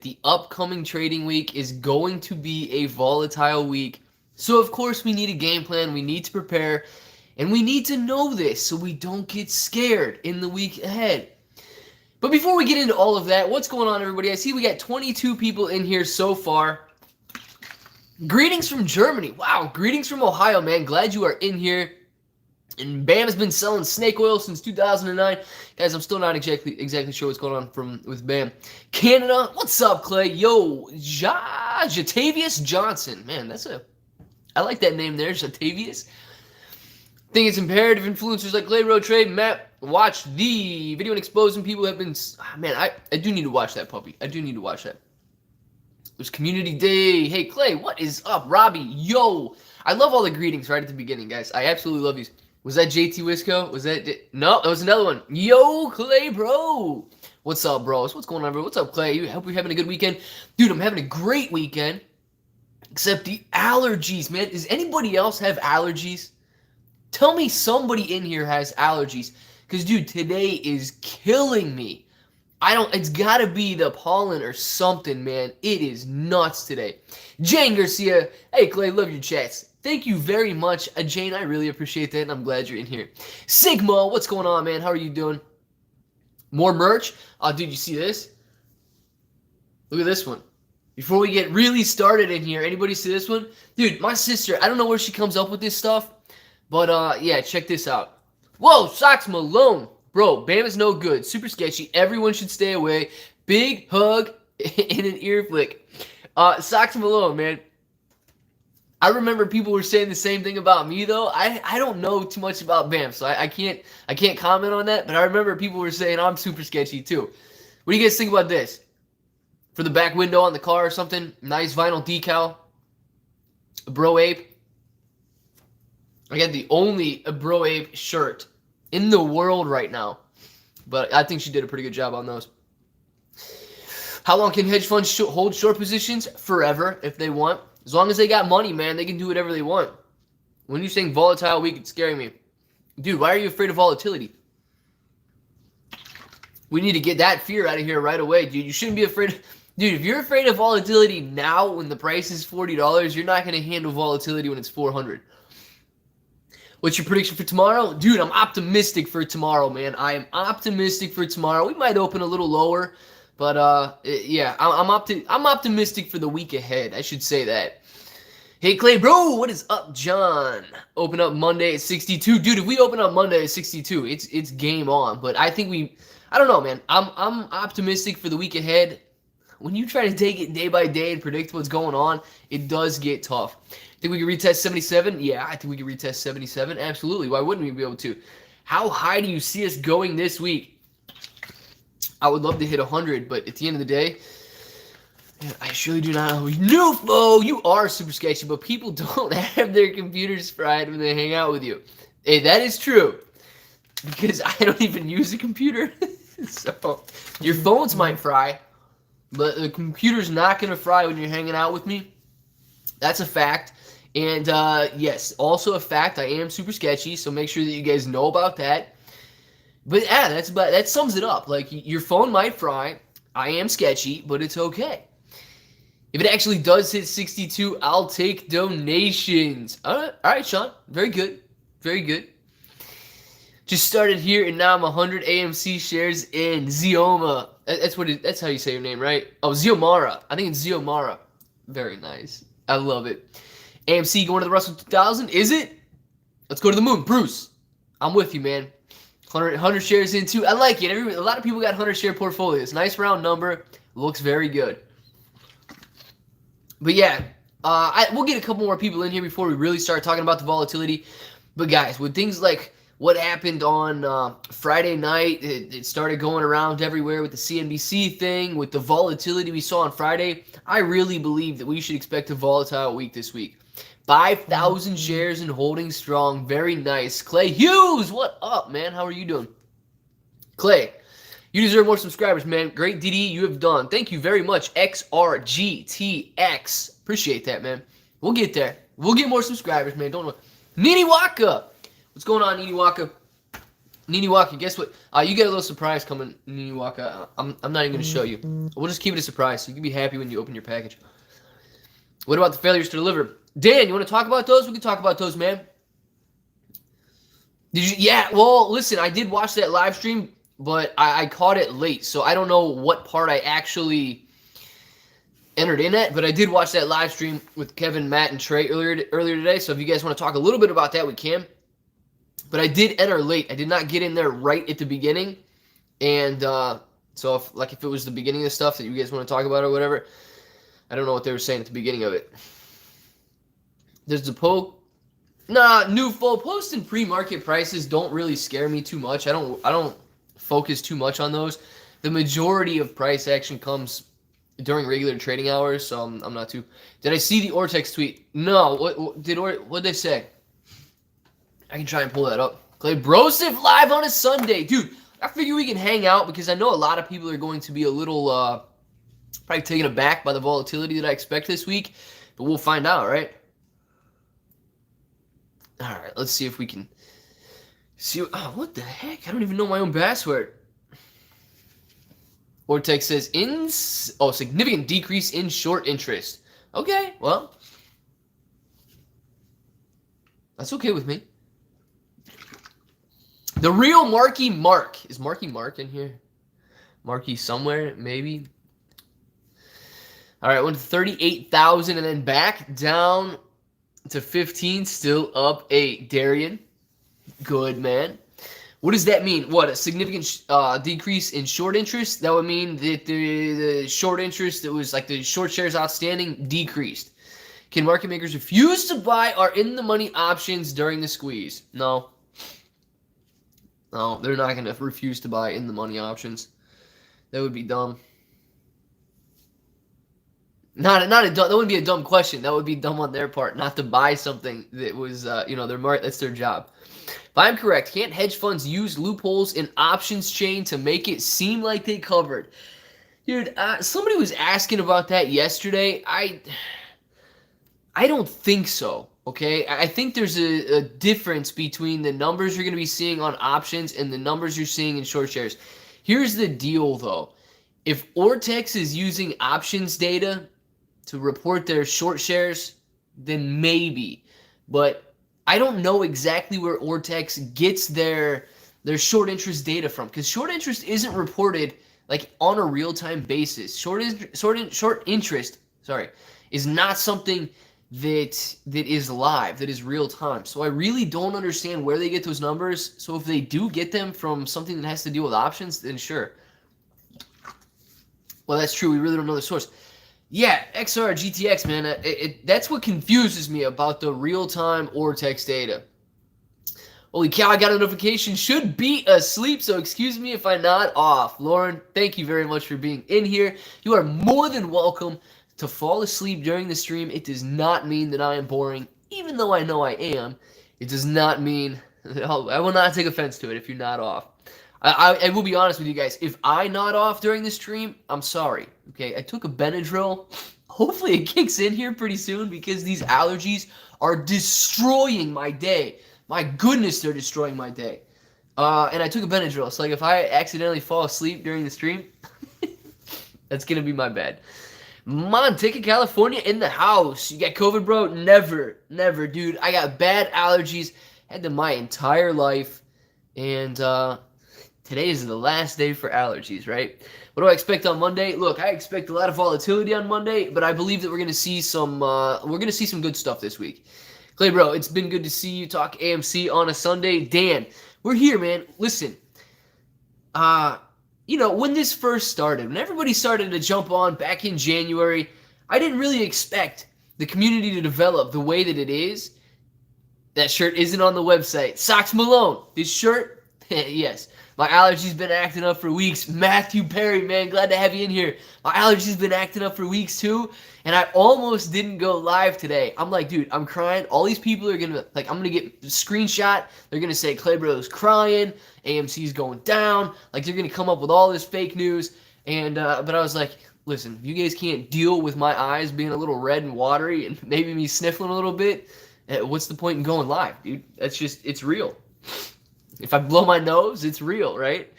The upcoming trading week is going to be a volatile week. So, of course, we need a game plan. We need to prepare. And we need to know this so we don't get scared in the week ahead. But before we get into all of that, what's going on, everybody? I see we got 22 people in here so far. Greetings from Germany. Wow, greetings from Ohio, man. Glad you are in here. And Bam has been selling snake oil since 2009. Guys, I'm still not exactly sure what's going on with Bam. Canada, what's up, Clay? Yo, Jatavius Johnson. Man, I like that name there, Jatavius. I think it's imperative influencers like Clay Road Trade, Matt, watch the video and exposing people have been... man, I do need to watch that, puppy. I do need to watch that. It was Community Day. Hey, Clay, what is up? Robbie, yo. I love all the greetings right at the beginning, guys. I absolutely love these. Was that JT Wisco? Was that... No, that was another one. Yo, Clay, bro. What's up, bros? What's going on, bro? What's up, Clay? I hope you're having a good weekend. Dude, I'm having a great weekend. Except the allergies, man. Does anybody else have allergies? Tell me somebody in here has allergies. Because, dude, today is killing me. It's got to be the pollen or something, man. It is nuts today. Jane Garcia. Hey, Clay, love your chats. Thank you very much, Jane. I really appreciate that, and I'm glad you're in here. Sigma, what's going on, man? How are you doing? More merch? Oh, dude, you see this? Look at this one. Before we get really started in here, anybody see this one? Dude, my sister, I don't know where she comes up with this stuff, but, yeah, check this out. Whoa, Socks Malone. Bro, Bam is no good. Super sketchy. Everyone should stay away. Big hug and an ear flick. Socks Malone, man. I remember people were saying the same thing about me, though. I don't know too much about Bam, so I can't comment on that. But I remember people were saying I'm super sketchy too. What do you guys think about this? For the back window on the car or something, nice vinyl decal. A Bro Ape. I got the only Bro Ape shirt in the world right now, but I think she did a pretty good job on those. How long can hedge funds hold short positions? Forever, if they want. As long as they got money, man, they can do whatever they want. When you're saying volatile week, it's scaring me. Dude, why are you afraid of volatility? We need to get that fear out of here right away, dude. You shouldn't be afraid. Dude, if you're afraid of volatility now when the price is $40, you're not going to handle volatility when it's $400. What's your prediction for tomorrow? Dude, I'm optimistic for tomorrow, man. I am optimistic for tomorrow. We might open a little lower. But, yeah, I'm optimistic for the week ahead. I should say that. Hey, Clay, bro, what is up, John? Open up Monday at 62. Dude, if we open up Monday at 62, it's game on. But I think I don't know, man. I'm optimistic for the week ahead. When you try to take it day by day and predict what's going on, it does get tough. Think we can retest 77? Yeah, I think we can retest 77. Absolutely. Why wouldn't we be able to? How high do you see us going this week? I would love to hit 100, but at the end of the day, man, I surely do not know. Nufo, you are super sketchy, but people don't have their computers fried when they hang out with you. Hey, that is true, because I don't even use a computer. So your phones might fry, but the computer's not going to fry when you're hanging out with me. That's a fact. And, yes, also a fact, I am super sketchy, so make sure that you guys know about that. But yeah, that sums it up. Like, your phone might fry. I am sketchy, but it's okay. If it actually does hit 62, I'll take donations. All right, Sean. Very good. Very good. Just started here, and now I'm 100 AMC shares in Zioma. That's how you say your name, right? Oh, Ziomara. I think it's Ziomara. Very nice. I love it. AMC going to the Russell 2000. Is it? Let's go to the moon. Bruce, I'm with you, man. 100 shares in too. I like it. A lot of people got 100 share portfolios. Nice round number. Looks very good. But yeah, we'll get a couple more people in here before we really start talking about the volatility. But guys, with things like what happened on Friday night, it started going around everywhere with the CNBC thing, with the volatility we saw on Friday, I really believe that we should expect a volatile week this week. 5,000 shares and holding strong. Very nice. Clay Hughes, what up, man? How are you doing? Clay, you deserve more subscribers, man. Great DD you have done. Thank you very much, XRGTX. Appreciate that, man. We'll get there. We'll get more subscribers, man. Don't know. Nini Waka. What's going on, Nini Waka? Nini Waka, guess what? You get a little surprise coming, Nini Waka. I'm not even going to show you. We'll just keep it a surprise, so you can be happy when you open your package. What about the failures to deliver? Dan, you want to talk about those? We can talk about those, man. Did you? Yeah, well, listen, I did watch that live stream, but I caught it late, so I don't know what part I actually entered in at, but I did watch that live stream with Kevin, Matt, and Trey earlier today, so if you guys want to talk a little bit about that, we can. But I did enter late. I did not get in there right at the beginning, and so if it was the beginning of the stuff that you guys want to talk about or whatever, I don't know what they were saying at the beginning of it. There's the poke. Nah, new full post and pre-market prices don't really scare me too much. I don't focus too much on those. The majority of price action comes during regular trading hours, so I'm not too. Did I see the Ortex tweet? No. What did they say? I can try and pull that up. Clay Brosif live on a Sunday, dude. I figure we can hang out because I know a lot of people are going to be a little probably taken aback by the volatility that I expect this week, but we'll find out, right? All right, let's see if we can see. Oh, what the heck? I don't even know my own password. Ortex says significant decrease in short interest. Okay, well, that's okay with me. The real Marky Mark. Is Marky Mark in here? Marky somewhere, maybe. All right, went to 38,000 and then back down to 15, still up 8. Darian, good, man. What does that mean? What, a significant decrease in short interest? That would mean that the short interest that was like the short shares outstanding decreased. Can market makers refuse to buy our in-the-money options during the squeeze? No. No, they're not going to refuse to buy in-the-money options. That would be dumb. Not a dumb. That wouldn't be a dumb question. That would be dumb on their part, not to buy something that was, that's their job. If I'm correct, can't hedge funds use loopholes in options chain to make it seem like they covered? Dude, somebody was asking about that yesterday. I don't think so. Okay, I think there's a difference between the numbers you're going to be seeing on options and the numbers you're seeing in short shares. Here's the deal, though. If Ortex is using options data to report their short shares, then maybe. But I don't know exactly where Ortex gets their short interest data from, because short interest isn't reported like on a real-time basis. Short interest, is not something that is live, that is real time. So I really don't understand where they get those numbers. So if they do get them from something that has to deal with options, then sure. Well, that's true. We really don't know the source. Yeah, XR, GTX, man. That's what confuses me about the real-time Ortex data. Holy cow, I got a notification. Should be asleep, so excuse me if I nod off. Lauren, thank you very much for being in here. You are more than welcome to fall asleep during the stream. It does not mean that I am boring, even though I know I am. It does not mean I will not take offense to it if you nod off. I will be honest with you guys. If I nod off during the stream, I'm sorry. Okay, I took a Benadryl. Hopefully it kicks in here pretty soon because these allergies are destroying my day. My goodness, they're destroying my day. And I took a Benadryl. So like if I accidentally fall asleep during the stream, that's going to be my bad. Monteca, California in the house. You got COVID, bro? Never, dude. I got bad allergies. Had them my entire life. And today is the last day for allergies, right? What do I expect on Monday? Look, I expect a lot of volatility on Monday, but I believe that we're gonna see some good stuff this week. Clay, bro, it's been good to see you talk AMC on a Sunday. Dan, we're here, man. Listen, when this first started, when everybody started to jump on back in January, I didn't really expect the community to develop the way that it is. That shirt isn't on the website. Socks Malone. This shirt, yes. My allergies been acting up for weeks. Matthew Perry, man, glad to have you in here. My allergies been acting up for weeks too, and I almost didn't go live today. I'm like, dude, I'm crying. All these people are gonna I'm gonna get a screenshot. They're gonna say Clay Bro's crying. AMC's going down. Like they're gonna come up with all this fake news. And but I was like, listen, you guys can't deal with my eyes being a little red and watery and maybe me sniffling a little bit. What's the point in going live, dude? That's just, it's real. If I blow my nose, it's real, right?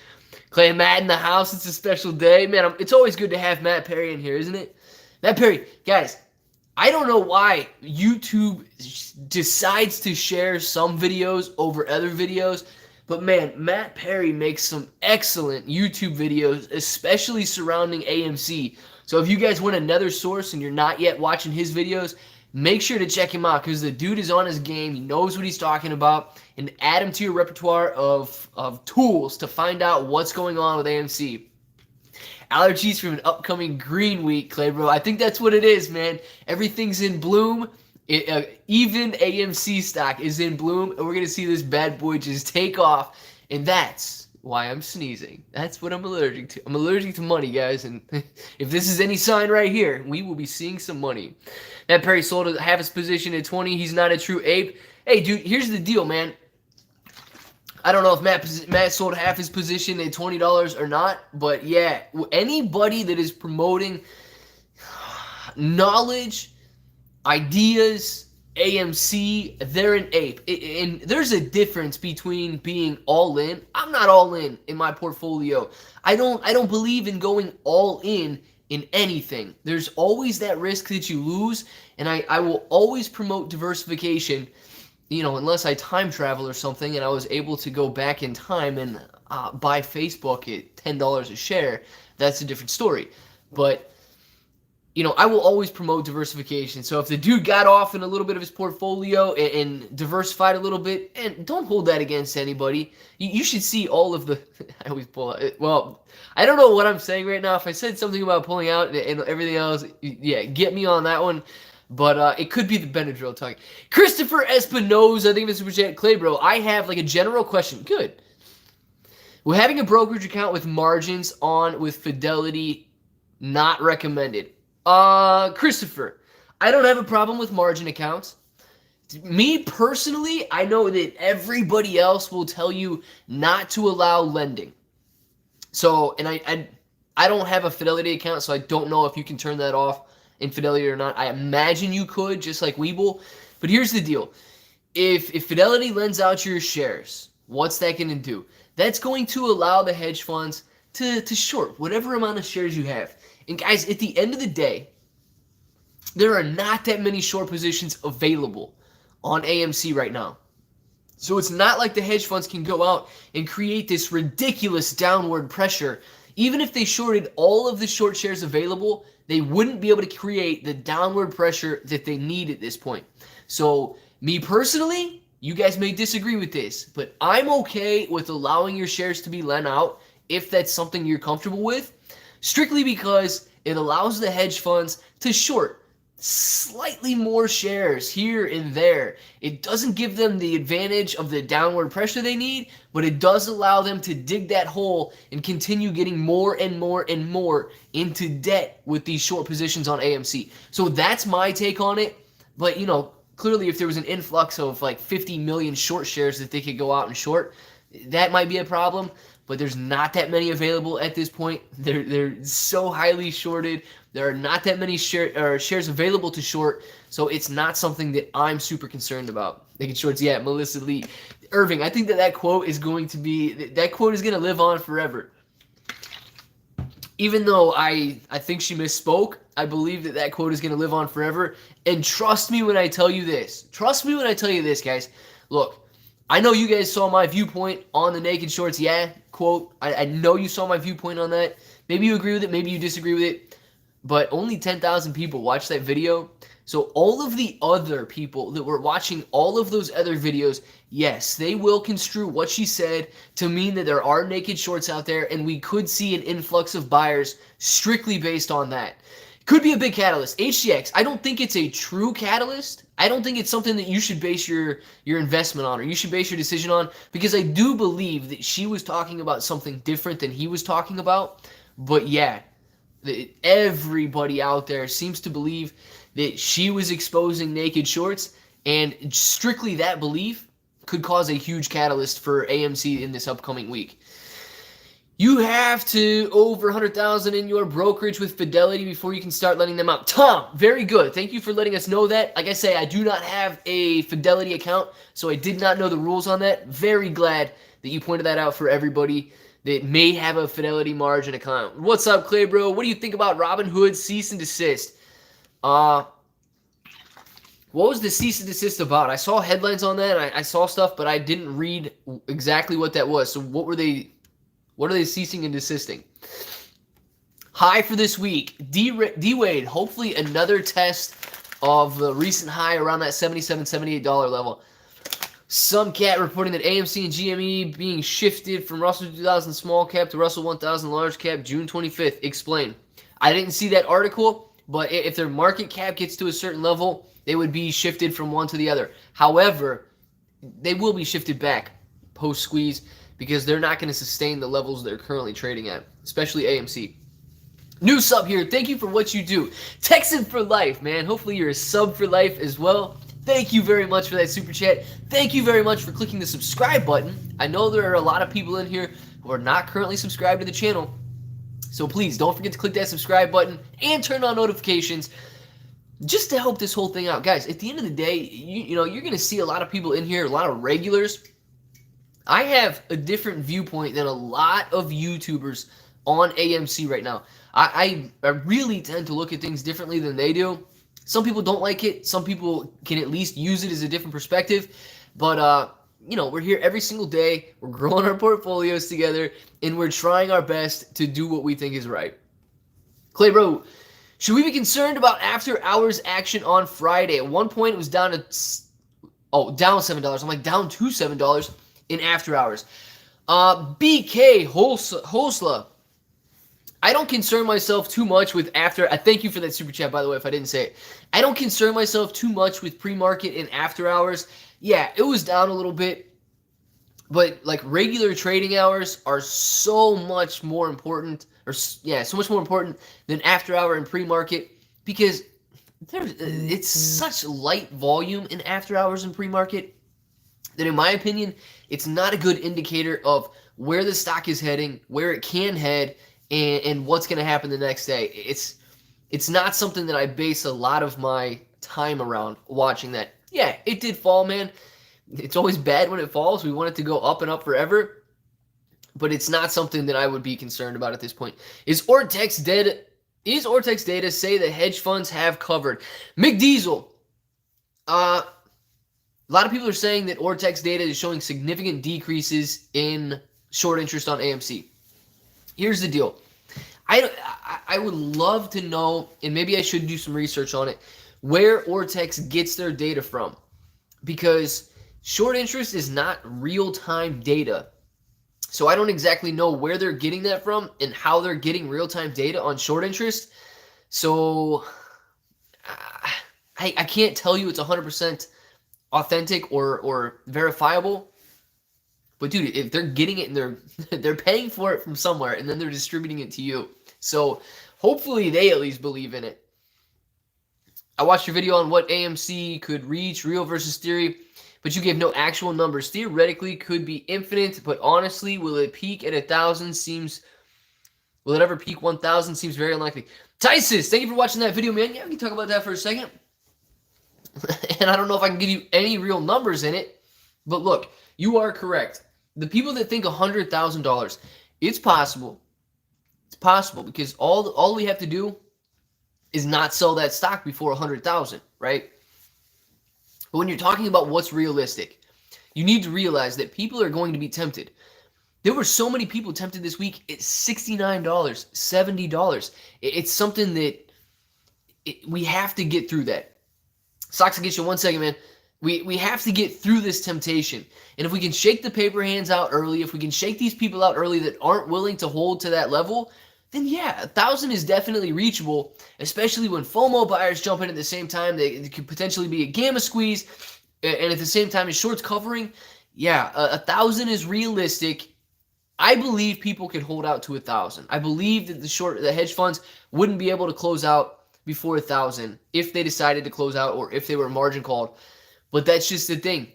Clay and Matt in the house. It's a special day. Man, it's always good to have Matt Perry in here, isn't it? Matt Perry, guys, I don't know why YouTube decides to share some videos over other videos, but man, Matt Perry makes some excellent YouTube videos, especially surrounding AMC. So if you guys want another source and you're not yet watching his videos, make sure to check him out because the dude is on his game. He knows what he's talking about, and add him to your repertoire of tools to find out what's going on with AMC. Allergies from an upcoming green week, Clay, bro. I think that's what it is, man. Everything's in bloom. Even AMC stock is in bloom, and we're going to see this bad boy just take off, and that's why I'm sneezing. That's what I'm allergic to. I'm allergic to money, guys, and if this is any sign right here, we will be seeing some money. Matt Perry sold half his position at 20. He's not a true ape. Hey, dude, here's the deal, man. I don't know if Matt sold half his position at $20 or not, but yeah, anybody that is promoting knowledge, ideas, AMC, they're an ape. And there's a difference between being all in. I'm not all in my portfolio. I don't believe in going all in anything. There's always that risk that you lose, and I will always promote diversification. You know, unless I time travel or something and I was able to go back in time and buy Facebook at $10 a share, that's a different story. But, you know, I will always promote diversification. So if the dude got off in a little bit of his portfolio and diversified a little bit, and don't hold that against anybody. You should see all of the, I always pull out. Well, I don't know what I'm saying right now. If I said something about pulling out and everything else, yeah, get me on that one. But it could be the Benadryl talking. Christopher Espinoza, I think it's Super Chat. Clay, bro, I have like a general question. Good. Will having a brokerage account with margins on with Fidelity not recommended? Christopher, I don't have a problem with margin accounts. Me personally, I know that everybody else will tell you not to allow lending. So, and I don't have a Fidelity account, so I don't know if you can turn that off in Fidelity or not. I imagine you could, just like Webull. But here's the deal. If Fidelity lends out your shares, what's that going to do? That's going to allow the hedge funds to short whatever amount of shares you have. And guys, at the end of the day, there are not that many short positions available on AMC right now. So it's not like the hedge funds can go out and create this ridiculous downward pressure. Even if they shorted all of the short shares available, they wouldn't be able to create the downward pressure that they need at this point. So me personally, you guys may disagree with this, but I'm okay with allowing your shares to be lent out if that's something you're comfortable with, strictly because it allows the hedge funds to short slightly more shares here and there. It doesn't give them the advantage of the downward pressure they need, but it does allow them to dig that hole and continue getting more and more and more into debt with these short positions on AMC. So that's my take on it. But, you know, clearly if there was an influx of like 50 million short shares that they could go out and short, that might be a problem. But there's not that many available at this point. They're so highly shorted. There are not that many shares available to short, so it's not something that I'm super concerned about. Making shorts, yeah, Melissa Lee. Irving, I think that quote is going to live on forever. Even though I think she misspoke, I believe that quote is going to live on forever. And trust me when I tell you this. Trust me when I tell you this, guys. Look, I know you guys saw my viewpoint on the naked shorts, yeah, quote. I know you saw my viewpoint on that. Maybe you agree with it, maybe you disagree with it. But only 10,000 people watched that video. So all of the other people that were watching all of those other videos, yes, they will construe what she said to mean that there are naked shorts out there, and we could see an influx of buyers strictly based on that. Could be a big catalyst. HTX, I don't think it's a true catalyst. I don't think it's something that you should base your investment on or you should base your decision on, because I do believe that she was talking about something different than he was talking about. But yeah, everybody out there seems to believe that she was exposing naked shorts, and strictly that belief could cause a huge catalyst for AMC in this upcoming week. You have to over 100,000 in your brokerage with Fidelity before you can start letting them out. Tom, very good. Thank you for letting us know that. Like I say, I do not have a Fidelity account, so I did not know the rules on that. Very glad that you pointed that out for everybody that may have a Fidelity margin account. What's up, Clay Bro? What do you think about Robinhood's cease and desist? What was the cease and desist about? I saw headlines on that. I saw stuff, but I didn't read exactly what that was. So what are they ceasing and desisting? High for this week. D-Wade, hopefully another test of the recent high around that $77, $78 level. Some cat reporting that AMC and GME being shifted from Russell 2000 small cap to Russell 1000 large cap June 25th. Explain. I didn't see that article, but if their market cap gets to a certain level, they would be shifted from one to the other. However, they will be shifted back post-squeeze because they're not going to sustain the levels they're currently trading at, especially AMC. New sub here. Thank you for what you do. Texan for life, man. Hopefully you're a sub for life as well. Thank you very much for that super chat. Thank you very much for clicking the subscribe button. I know there are a lot of people in here who are not currently subscribed to the channel. So please don't forget to click that subscribe button and turn on notifications just to help this whole thing out. Guys, at the end of the day, you know, you're going to see a lot of people in here, a lot of regulars. I have a different viewpoint than a lot of YouTubers on AMC right now. I really tend to look at things differently than they do. Some people don't like it. Some people can at least use it as a different perspective. But, you know, we're here every single day. We're growing our portfolios together, and we're trying our best to do what we think is right. Clay Bro, should we be concerned about after-hours action on Friday? At one point, it was down to, down $7. I'm like, down to $7 in after-hours. BK Holsla. I don't concern myself too much with I thank you for that super chat, by the way, if I didn't say it. I don't concern myself too much with pre-market and after hours. Yeah, it was down a little bit, but like regular trading hours are so much more important, so much more important than after hour and pre-market because it's such light volume in after hours and pre-market that in my opinion, it's not a good indicator of where the stock is heading, where it can head, and what's going to happen the next day. It's not something that I base a lot of my time around watching that. Yeah, it did fall, man. It's always bad when it falls. We want it to go up and up forever. But it's not something that I would be concerned about at this point. Is Ortex data say that hedge funds have covered? McDiesel. A lot of people are saying that Ortex data is showing significant decreases in short interest on AMC. Here's the deal. I would love to know, and maybe I should do some research on it, where Ortex gets their data from. Because short interest is not real-time data. So I don't exactly know where they're getting that from and how they're getting real-time data on short interest. So I can't tell you it's 100% authentic or verifiable. But dude, if they're getting it and they're paying for it from somewhere and then they're distributing it to you. So hopefully they at least believe in it. I watched your video on what AMC could reach, real versus theory, but you gave no actual numbers. Theoretically could be infinite, but honestly, will it peak at 1,000 will it ever peak 1,000 seems very unlikely. Tysus, thank you for watching that video, man. Yeah, we can talk about that for a second. And I don't know if I can give you any real numbers in it, but look, you are correct. The people that think $100,000, it's possible. It's possible because all we have to do is not sell that stock before 100,000, right? But when you're talking about what's realistic, you need to realize that people are going to be tempted. There were so many people tempted this week at $69, $70. It's something that we have to get through that. Stocks will get you 1 second, man. We have to get through this temptation. And if we can shake the paper hands out early, if we can shake these people out early that aren't willing to hold to that level, then yeah, 1,000 is definitely reachable, especially when FOMO buyers jump in at the same time. It could potentially be a gamma squeeze, and at the same time as shorts covering. Yeah, 1,000 is realistic. I believe people can hold out to 1,000. I believe that the hedge funds wouldn't be able to close out before 1,000 if they decided to close out or if they were margin called. But that's just the thing.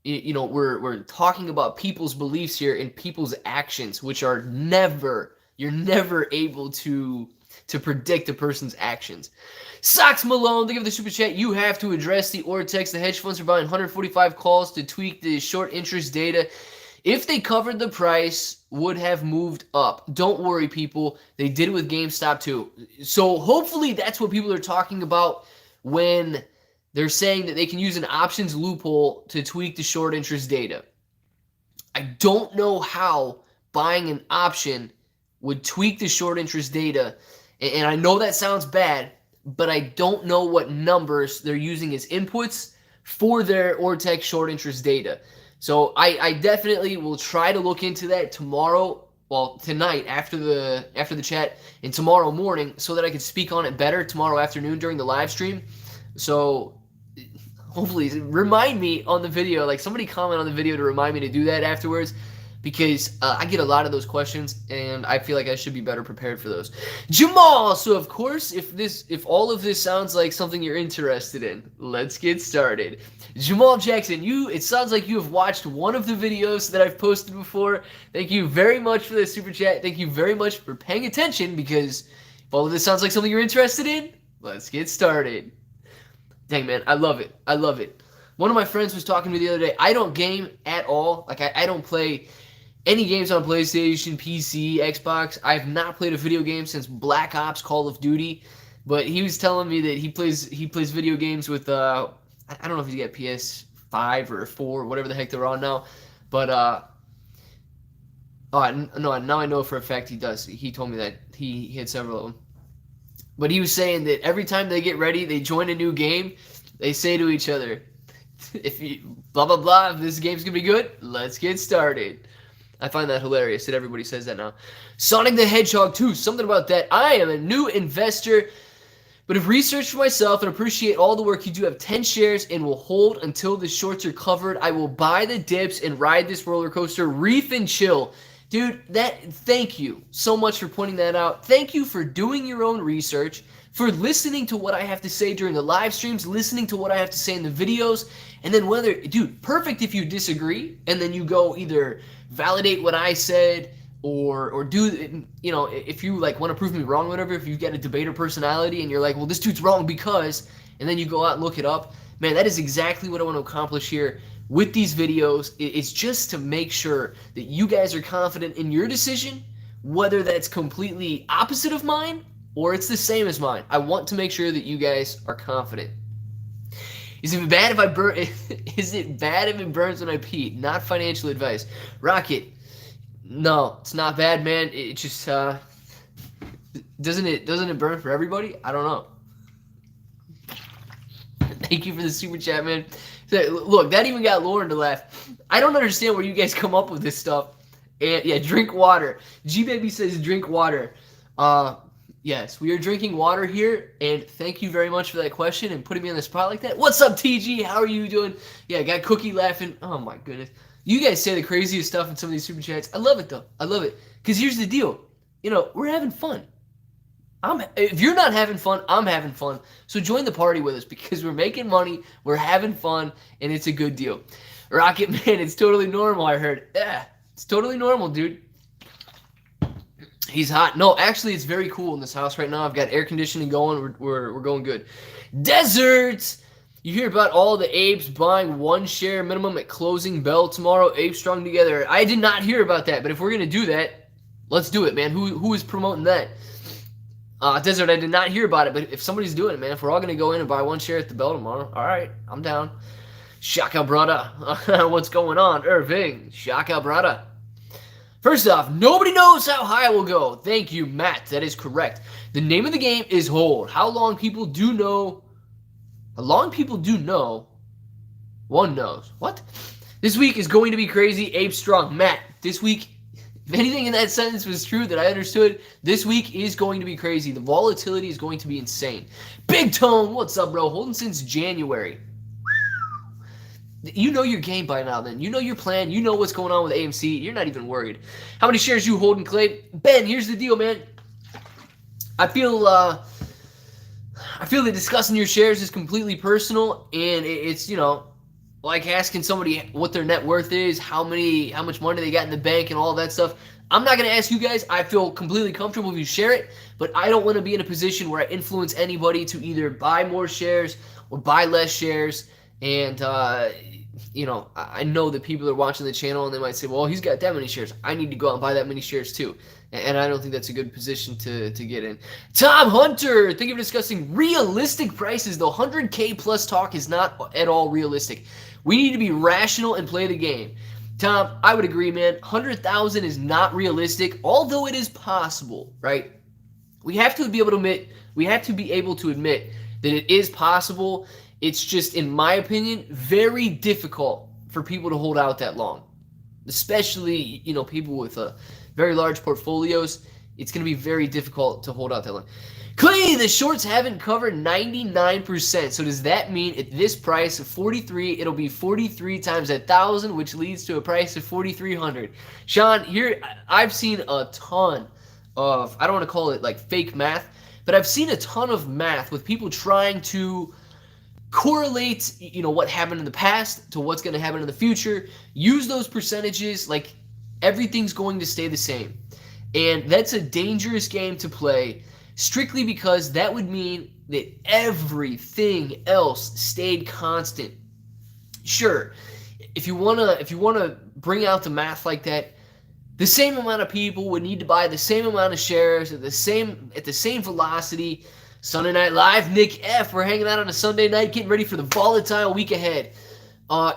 You know, we're talking about people's beliefs here and people's actions, which are you're never able to predict a person's actions. Socks Malone, they give the super chat. You have to address the Ortex. The hedge funds are buying 145 calls to tweak the short interest data. If they covered the price, would have moved up. Don't worry, people. They did it with GameStop too. So hopefully that's what people are talking about when they're saying that they can use an options loophole to tweak the short interest data. I don't know how buying an option would tweak the short interest data. And I know that sounds bad, but I don't know what numbers they're using as inputs for their Ortex short interest data. So I definitely will try to look into that tomorrow, well, tonight after the chat, and tomorrow morning, so that I can speak on it better tomorrow afternoon during the live stream. So hopefully remind me on the video, like somebody comment on the video to remind me to do that afterwards, because I get a lot of those questions and I feel like I should be better prepared for those. Jamal, so of course, if all of this sounds like something you're interested in, let's get started. Jamal Jackson, it sounds like you have watched one of the videos that I've posted before. Thank you very much for the super chat. Thank you very much for paying attention, because if all of this sounds like something you're interested in, let's get started. Dang, man, I love it. I love it. One of my friends was talking to me the other day. I don't game at all. Like, I don't play any games on PlayStation, PC, Xbox. I have not played a video game since Black Ops Call of Duty. But he was telling me that he plays video games with, I don't know if he's got PS5 or 4, whatever the heck they're on now. But, no, now I know for a fact he does. He told me that he had several of them. But he was saying that every time they get ready, they join a new game, they say to each other, if you blah blah blah, if this game's gonna be good, let's get started. I find that hilarious that everybody says that now. Sonic the Hedgehog 2, something about that. I am a new investor, but have researched for myself and appreciate all the work you do. Have 10 shares and will hold until the shorts are covered. I will buy the dips and ride this roller coaster. Reef and chill. Dude, thank you so much for pointing that out. Thank you for doing your own research, for listening to what I have to say during the live streams, listening to what I have to say in the videos, and then dude, perfect if you disagree, and then you go either validate what I said or do, if you like want to prove me wrong, whatever, if you've got a debater personality and you're like, well, this dude's wrong because, and then you go out and look it up. Man, that is exactly what I want to accomplish here with these videos. It's just to make sure that you guys are confident in your decision, whether that's completely opposite of mine or it's the same as mine. I want to make sure that you guys are confident. Is it bad if I burn? Is it bad if it burns when I pee? Not financial advice. Rocket, no, it's not bad, man. It just doesn't it burn for everybody? I don't know. Thank you for the super chat, man. Look, that even got Lauren to laugh. I don't understand where you guys come up with this stuff. And yeah, drink water. G-Baby says drink water. Yes, we are drinking water here, and thank you very much for that question and putting me on the spot like that. What's up, TG? How are you doing? Yeah, got Cookie laughing. Oh my goodness. You guys say the craziest stuff in some of these super chats. I love it though. I love it. Because here's the deal. We're having fun. If you're not having fun, I'm having fun. So join the party with us, because we're making money, we're having fun, and it's a good deal. Rocket Man, it's totally normal, I heard. Yeah, it's totally normal, dude. He's hot. No, actually, it's very cool in this house right now. I've got air conditioning going. We're going good. Deserts! You hear about all the apes buying 1 share minimum at closing bell tomorrow. Apes strung together. I did not hear about that, but if we're going to do that, let's do it, man. Who is promoting that? Desert, I did not hear about it, but if somebody's doing it, man, if we're all going to go in and buy 1 share at the bell tomorrow, all right, I'm down. Shaka brother. What's going on? Irving. Shaka brother. First off, nobody knows how high it will go. Thank you, Matt. That is correct. The name of the game is hold. How long people do know. One knows. What? This week is going to be crazy. Ape strong. Matt, this week, if anything in that sentence was true that I understood, this week is going to be crazy. The volatility is going to be insane. Big Tone, what's up, bro? Holding since January. You know your game by now, then. You know your plan. You know what's going on with AMC. You're not even worried. How many shares you holding, Clay? Ben, here's the deal, man. I feel that discussing your shares is completely personal, and it's, like asking somebody what their net worth is, how much money they got in the bank, and all that stuff. I'm not going to ask you guys. I feel completely comfortable if you share it, but I don't want to be in a position where I influence anybody to either buy more shares or buy less shares. And I know that people are watching the channel and they might say, well, he's got that many shares. I need to go out and buy that many shares too. And I don't think that's a good position to get in. Tom Hunter, thank you for discussing realistic prices. The 100K plus talk is not at all realistic. We need to be rational and play the game. Tom, I would agree, man. 100,000 is not realistic, although it is possible, right? We have to be able to admit that it is possible. It's just, in my opinion, very difficult for people to hold out that long, especially people with very large portfolios. It's going to be very difficult to hold out that long. Clay, the shorts haven't covered 99%. So does that mean at this price of 43, it'll be 43 times 1,000, which leads to a price of 4,300? Sean, here I've seen a ton of, I don't want to call it like fake math, but I've seen a ton of math with people trying to correlate, what happened in the past to what's going to happen in the future. Use those percentages like everything's going to stay the same. And that's a dangerous game to play, strictly because that would mean that everything else stayed constant. Sure, if you wanna bring out the math like that, the same amount of people would need to buy the same amount of shares at the same velocity. Sunday Night Live, Nick F. We're hanging out on a Sunday night, getting ready for the volatile week ahead.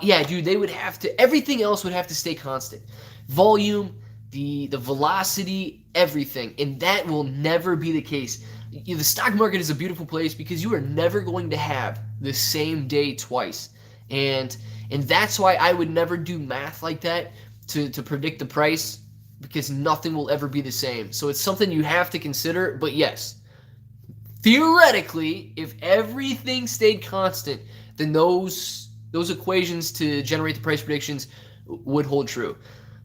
Yeah, dude, they would have to. Everything else would have to stay constant. Volume, the velocity, everything, and that will never be the case. The stock market is a beautiful place because you are never going to have the same day twice, and that's why I would never do math like that to predict the price, because nothing will ever be the same. So it's something you have to consider. But yes, theoretically, if everything stayed constant, then those equations to generate the price predictions would hold true.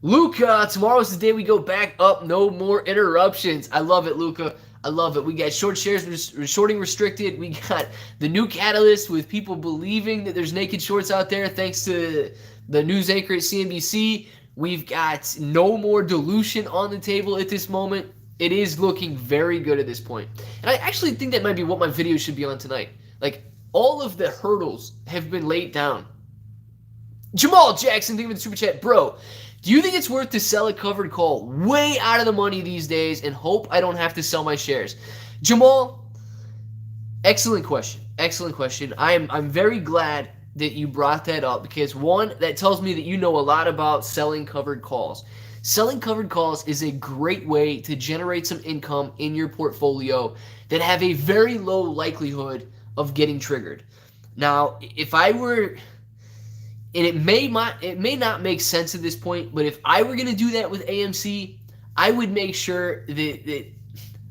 Luca, tomorrow's the day we go back up. No more interruptions. I love it, Luca. I love it. We got short shares, shorting restricted. We got the new catalyst with people believing that there's naked shorts out there thanks to the news anchor at CNBC. We've got no more dilution on the table at this moment. It is looking very good at this point. And I actually think that might be what my video should be on tonight. Like, all of the hurdles have been laid down. Jamal Jackson, thank you for the super chat. Bro, do you think it's worth to sell a covered call way out of the money these days and hope I don't have to sell my shares? Jamal, excellent question. Excellent question. I'm very glad that you brought that up, because one, that tells me that you know a lot about selling covered calls. Selling covered calls is a great way to generate some income in your portfolio that have a very low likelihood of getting triggered. Now, if I were, and it may not make sense at this point, but if I were going to do that with AMC, I would make sure that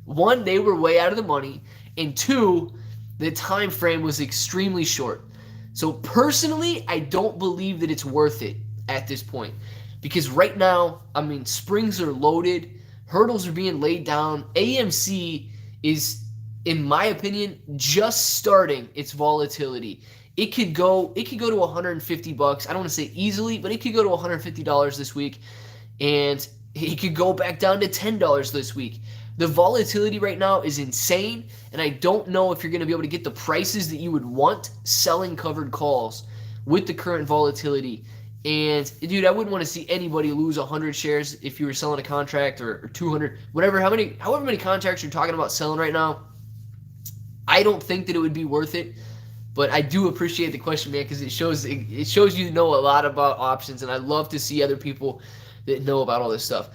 one, they were way out of the money, and two, the time frame was extremely short. So personally, I don't believe that it's worth it at this point, because right now, I mean, springs are loaded, hurdles are being laid down. AMC is, in my opinion, just starting its volatility. It could go to 150 bucks. I don't want to say easily, but it could go to $150 this week, and it could go back down to $10 this week. The volatility right now is insane, and I don't know if you're going to be able to get the prices that you would want selling covered calls with the current volatility. And dude, I wouldn't want to see anybody lose 100 shares if you were selling a contract, or 200, whatever, however many contracts you're talking about selling right now. I don't think that it would be worth it. But I do appreciate the question, man, because it shows you know a lot about options, and I love to see other people that know about all this stuff.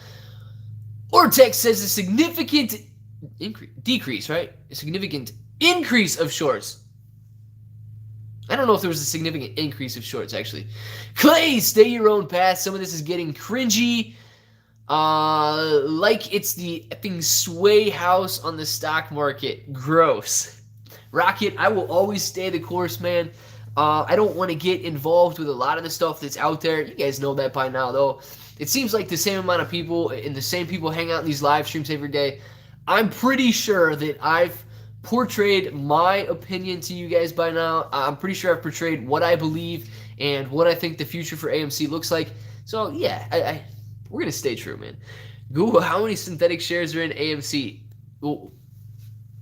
Ortex says a significant decrease, right? A significant increase of shorts. I don't know if there was a significant increase of shorts, actually. Clay, stay your own path. Some of this is getting cringy. Like it's the effing sway house on the stock market. Gross. Rocket, I will always stay the course, man. I don't want to get involved with a lot of the stuff that's out there. You guys know that by now, though. It seems like the same amount of people and the same people hang out in these live streams every day. I'm pretty sure that I've portrayed my opinion to you guys by now. I'm pretty sure I've portrayed what I believe and what I think the future for AMC looks like. So, yeah, we're going to stay true, man. Google, how many synthetic shares are in AMC? Ooh.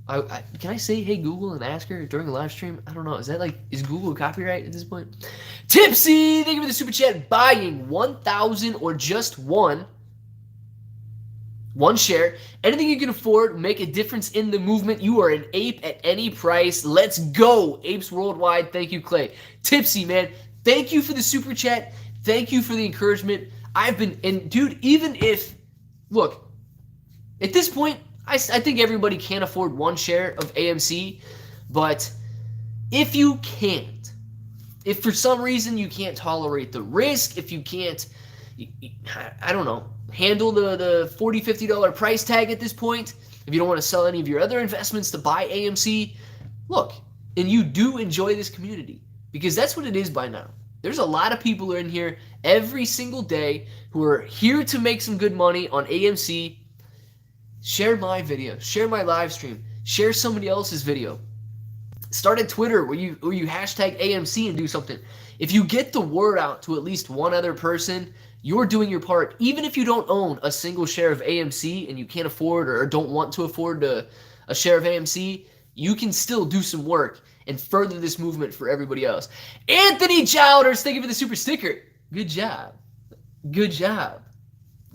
Can I say hey Google and ask her during a live stream? I don't know. Is that like, is Google copyright at this point? Tipsy, thank you for the super chat. Buying 1,000 or just one share. Anything you can afford, make a difference in the movement. You are an ape at any price. Let's go. Apes worldwide. Thank you, Clay. Tipsy, man. Thank you for the super chat. Thank you for the encouragement. And dude, even if, look, at this point, I think everybody can afford one share of AMC, but if you can't, if for some reason you can't tolerate the risk, if you can't, I don't know, handle the $40, $50 price tag at this point, if you don't want to sell any of your other investments to buy AMC, look, and you do enjoy this community, because that's what it is by now. There's a lot of people who are in here every single day who are here to make some good money on AMC. Share my video, share my live stream, share somebody else's video. Start a Twitter where you hashtag AMC and do something. If you get the word out to at least one other person, you're doing your part. Even if you don't own a single share of AMC and you can't afford or don't want to afford a share of AMC, you can still do some work and further this movement for everybody else. Anthony Chowders, thank you for the super sticker. Good job. Good job.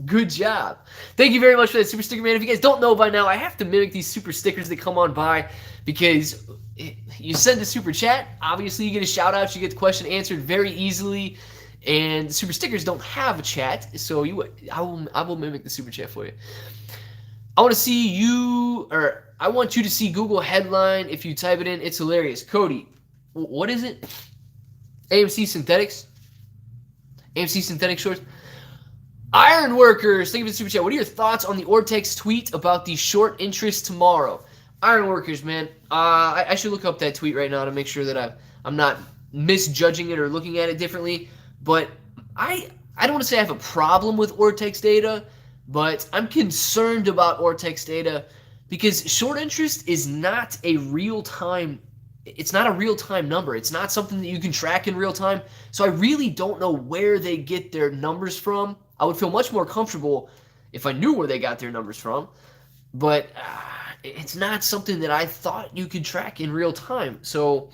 Good job. Thank you very much for that super sticker, man. If you guys don't know by now, I have to mimic these super stickers that come on by because you send a super chat. Obviously, you get a shout out. You get the question answered very easily. And super stickers don't have a chat, so I will mimic the super chat for you. I want you to see Google headline. If you type it in, it's hilarious. Cody, what is it? AMC Synthetics? AMC Synthetic Shorts? Ironworkers, thank you for the super chat. What are your thoughts on the Ortex tweet about the short interest tomorrow? Ironworkers, man. I should look up that tweet right now to make sure that I'm not misjudging it or looking at it differently. But I don't want to say I have a problem with Ortex data, but I'm concerned about Ortex data because short interest is not a real-time. It's not a real-time number. It's not something that you can track in real time. So I really don't know where they get their numbers from. I would feel much more comfortable if I knew where they got their numbers from. But it's not something that I thought you could track in real time. So,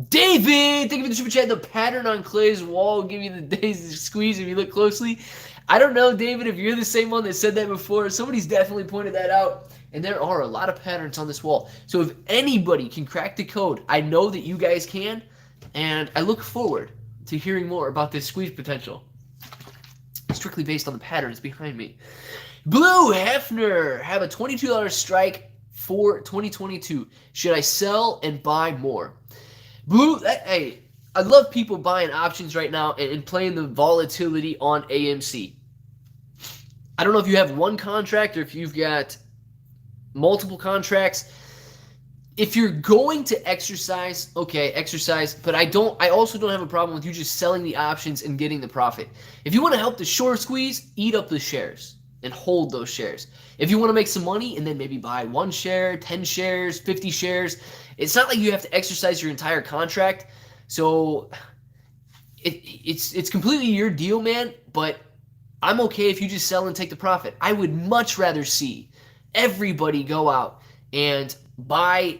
David, thank you for the super chat. The pattern on Clay's wall will give you the days squeeze if you look closely. I don't know, David, if you're the same one that said that before. Somebody's definitely pointed that out. And there are a lot of patterns on this wall. So if anybody can crack the code, I know that you guys can. And I look forward to hearing more about this squeeze potential. Strictly based on the patterns behind me. Blue Hefner, have a $22 strike for 2022. Should I sell and buy more? Blue, hey, I love people buying options right now and playing the volatility on AMC. I don't know if you have one contract or if you've got multiple contracts. If you're going to exercise, okay, exercise, but I also don't have a problem with you just selling the options and getting the profit. If you want to help the short squeeze, eat up the shares and hold those shares. If you want to make some money and then maybe buy 1 share, 10 shares, 50 shares, it's not like you have to exercise your entire contract. So it's completely your deal, man, but I'm okay if you just sell and take the profit. I would much rather see everybody go out and buy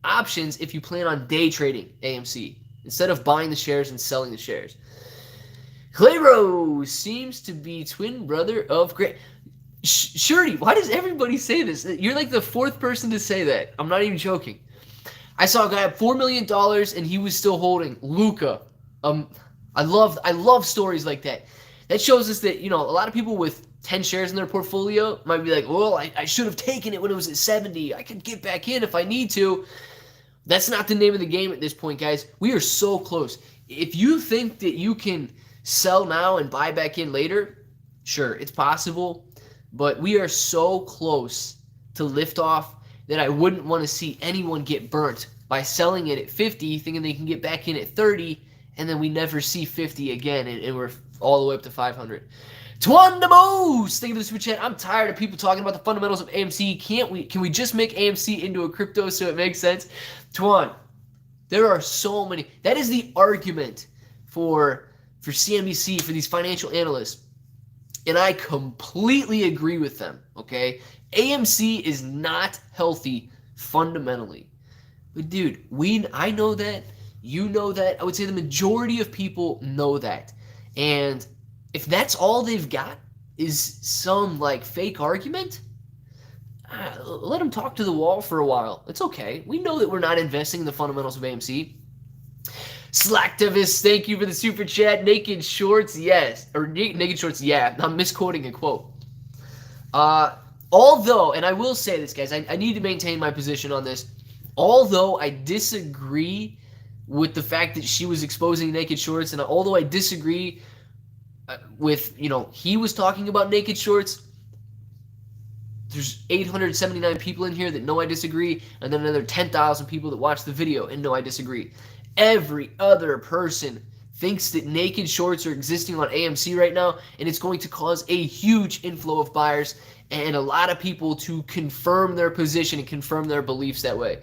options if you plan on day trading AMC instead of buying the shares and selling the shares. Clayrose seems to be twin brother of Great. Shirty, why does everybody say this? You're like the 4th person to say that. I'm not even joking. I saw a guy at $4 million and he was still holding Luca. I love stories like that. That shows us that, a lot of people with 10 shares in their portfolio might be like, well, I should have taken it when it was at 70. I could get back in if I need to. That's not the name of the game at this point, guys. We are so close. If you think that you can sell now and buy back in later, sure, it's possible. But we are so close to liftoff that I wouldn't want to see anyone get burnt by selling it at 50, thinking they can get back in at 30, and then we never see 50 again, and we're all the way up to 500. Twan the Moose, thank you for the super chat. I'm tired of people talking about the fundamentals of AMC. Can we just make AMC into a crypto so it makes sense? Twan, there are so many. That is the argument for CNBC, for these financial analysts. And I completely agree with them, okay? AMC is not healthy fundamentally. But dude, I know that, you know that, I would say the majority of people know that. And if that's all they've got is some like fake argument, let them talk to the wall for a while. It's okay. We know that we're not investing in the fundamentals of AMC. Slacktivist, thank you for the super chat. Naked shorts, yes. Or naked shorts, yeah. I'm misquoting a quote. Although, and I will say this, guys, I need to maintain my position on this. Although I disagree with the fact that she was exposing naked shorts, and although I disagree with, he was talking about naked shorts, there's 879 people in here that know I disagree, and then another 10,000 people that watch the video and know I disagree. Every other person thinks that naked shorts are existing on AMC right now, and it's going to cause a huge inflow of buyers and a lot of people to confirm their position and confirm their beliefs that way.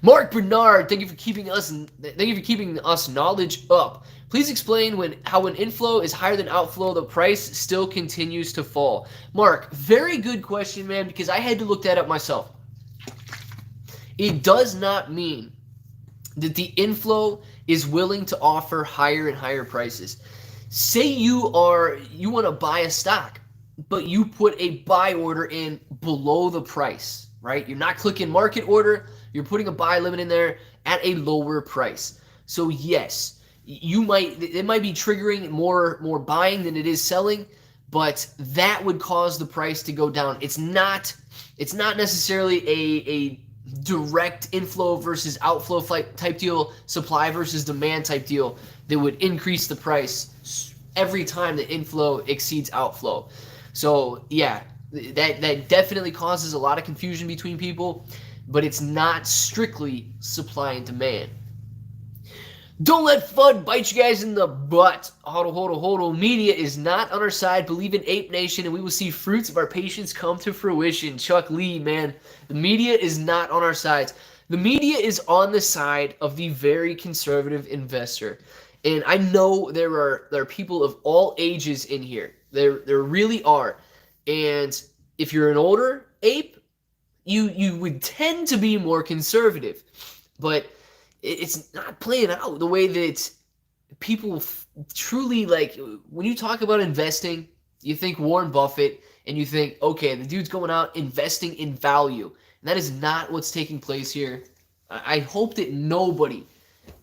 Mark Bernard, thank you for keeping us knowledge up. Please explain how when inflow is higher than outflow, the price still continues to fall. Mark, very good question, man, because I had to look that up myself. It does not mean that the inflow is willing to offer higher and higher prices. Say you want to buy a stock, but you put a buy order in below the price, right? You're not clicking market order, you're putting a buy limit in there at a lower price. So yes, it might be triggering more buying than it is selling, but that would cause the price to go down. It's not necessarily a direct inflow versus outflow type deal, supply versus demand type deal that would increase the price every time the inflow exceeds outflow. So yeah, that definitely causes a lot of confusion between people, but it's not strictly supply and demand. Don't let FUD bite you guys in the butt. Hodl. Media is not on our side. Believe in Ape Nation, and we will see fruits of our patience come to fruition. Chuck Lee, man. The media is not on our sides. The media is on the side of the very conservative investor. And I know there are people of all ages in here. There really are. And if you're an older ape, you would tend to be more conservative. But it's not playing out the way that people truly like. When you talk about investing, you think Warren Buffett and you think, okay, the dude's going out investing in value. And that is not what's taking place here. I hope that nobody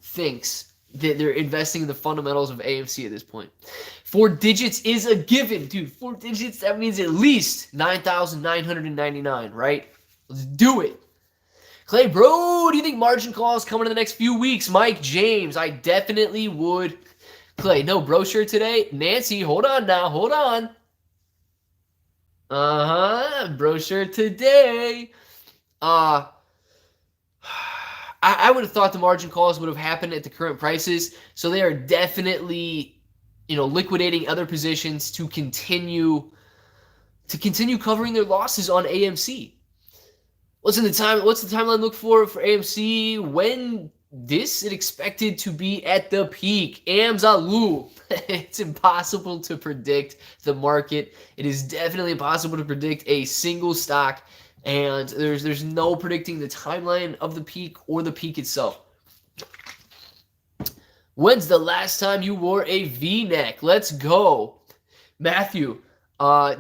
thinks that they're investing in the fundamentals of AMC at this point. 4 digits is a given, dude. 4 digits, that means at least 9,999, right? Let's do it. Clay, bro, do you think margin calls coming in the next few weeks? Mike James, I definitely would. Clay, no brochure today. Nancy, hold on now. Hold on. Brochure today. I would have thought the margin calls would have happened at the current prices. So they are definitely, liquidating other positions to continue covering their losses on AMC. What's the timeline look for AMC? When this is expected to be at the peak? Amzalu. It's impossible to predict the market. It is definitely impossible to predict a single stock, and there's no predicting the timeline of the peak or the peak itself. When's the last time you wore a V-neck? Let's go. Matthew,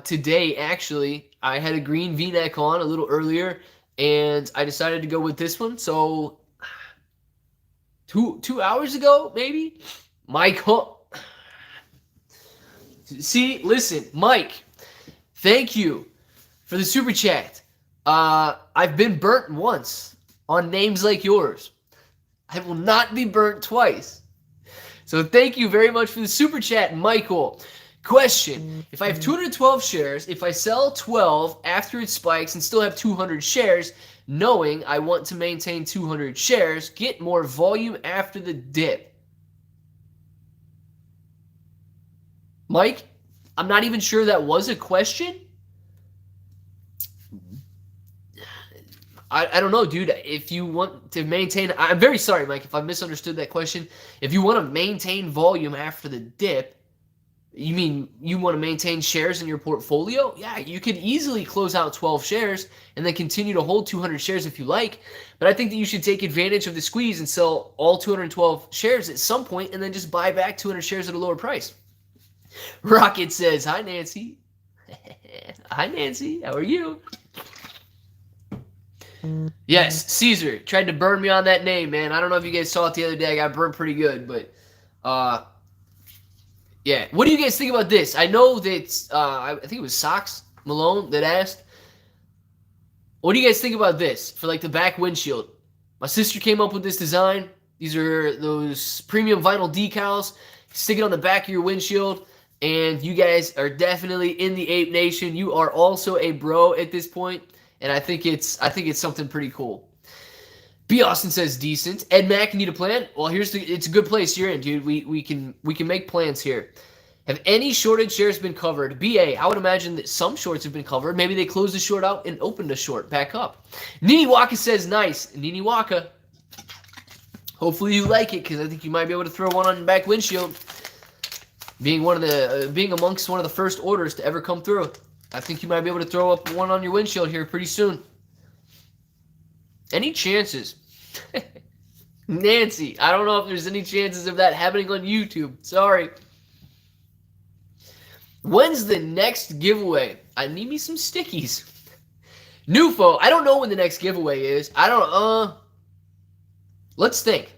today actually, I had a green V-neck on a little earlier, and I decided to go with this one. So 2 hours ago, maybe? Mike, see, listen, Mike, thank you for the super chat. I've been burnt once on names like yours. I will not be burnt twice. So thank you very much for the super chat, Michael. Question, if I have 212 shares, if I sell 12 after it spikes and still have 200 shares, knowing I want to maintain 200 shares, get more volume after the dip. Mike, I'm not even sure that was a question. I don't know, dude. If you want to maintain, I'm very sorry, Mike, if I misunderstood that question. If you want to maintain volume after the dip, You mean you want to maintain shares in your portfolio? Yeah, you could easily close out 12 shares and then continue to hold 200 shares if you like. But I think that you should take advantage of the squeeze and sell all 212 shares at some point and then just buy back 200 shares at a lower price. Rocket says, hi, Nancy. Hi, Nancy. How are you? Yes, Caesar tried to burn me on that name, man. I don't know if you guys saw it the other day. I got burned pretty good, but yeah. What do you guys think about this? I know that I think it was Socks Malone that asked. What do you guys think about this for like the back windshield? My sister came up with this design. These are those premium vinyl decals. Stick it on the back of your windshield, and you guys are definitely in the Ape Nation. You are also a bro at this point. And I think it's something pretty cool. B. Austin says decent. Ed Mack, need a plan? Well, it's a good place you're in, dude. We can make plans here. Have any shorted shares been covered? BA, I would imagine that some shorts have been covered. Maybe they closed the short out and opened a short back up. Nini Waka says nice. Nini Waka. Hopefully you like it, because I think you might be able to throw one on your back windshield. Being amongst one of the first orders to ever come through. I think you might be able to throw up one on your windshield here pretty soon. Any chances? Nancy, I don't know if there's any chances of that happening on YouTube. Sorry. When's the next giveaway? I need me some stickies. Nufo, I don't know when the next giveaway is. Let's think.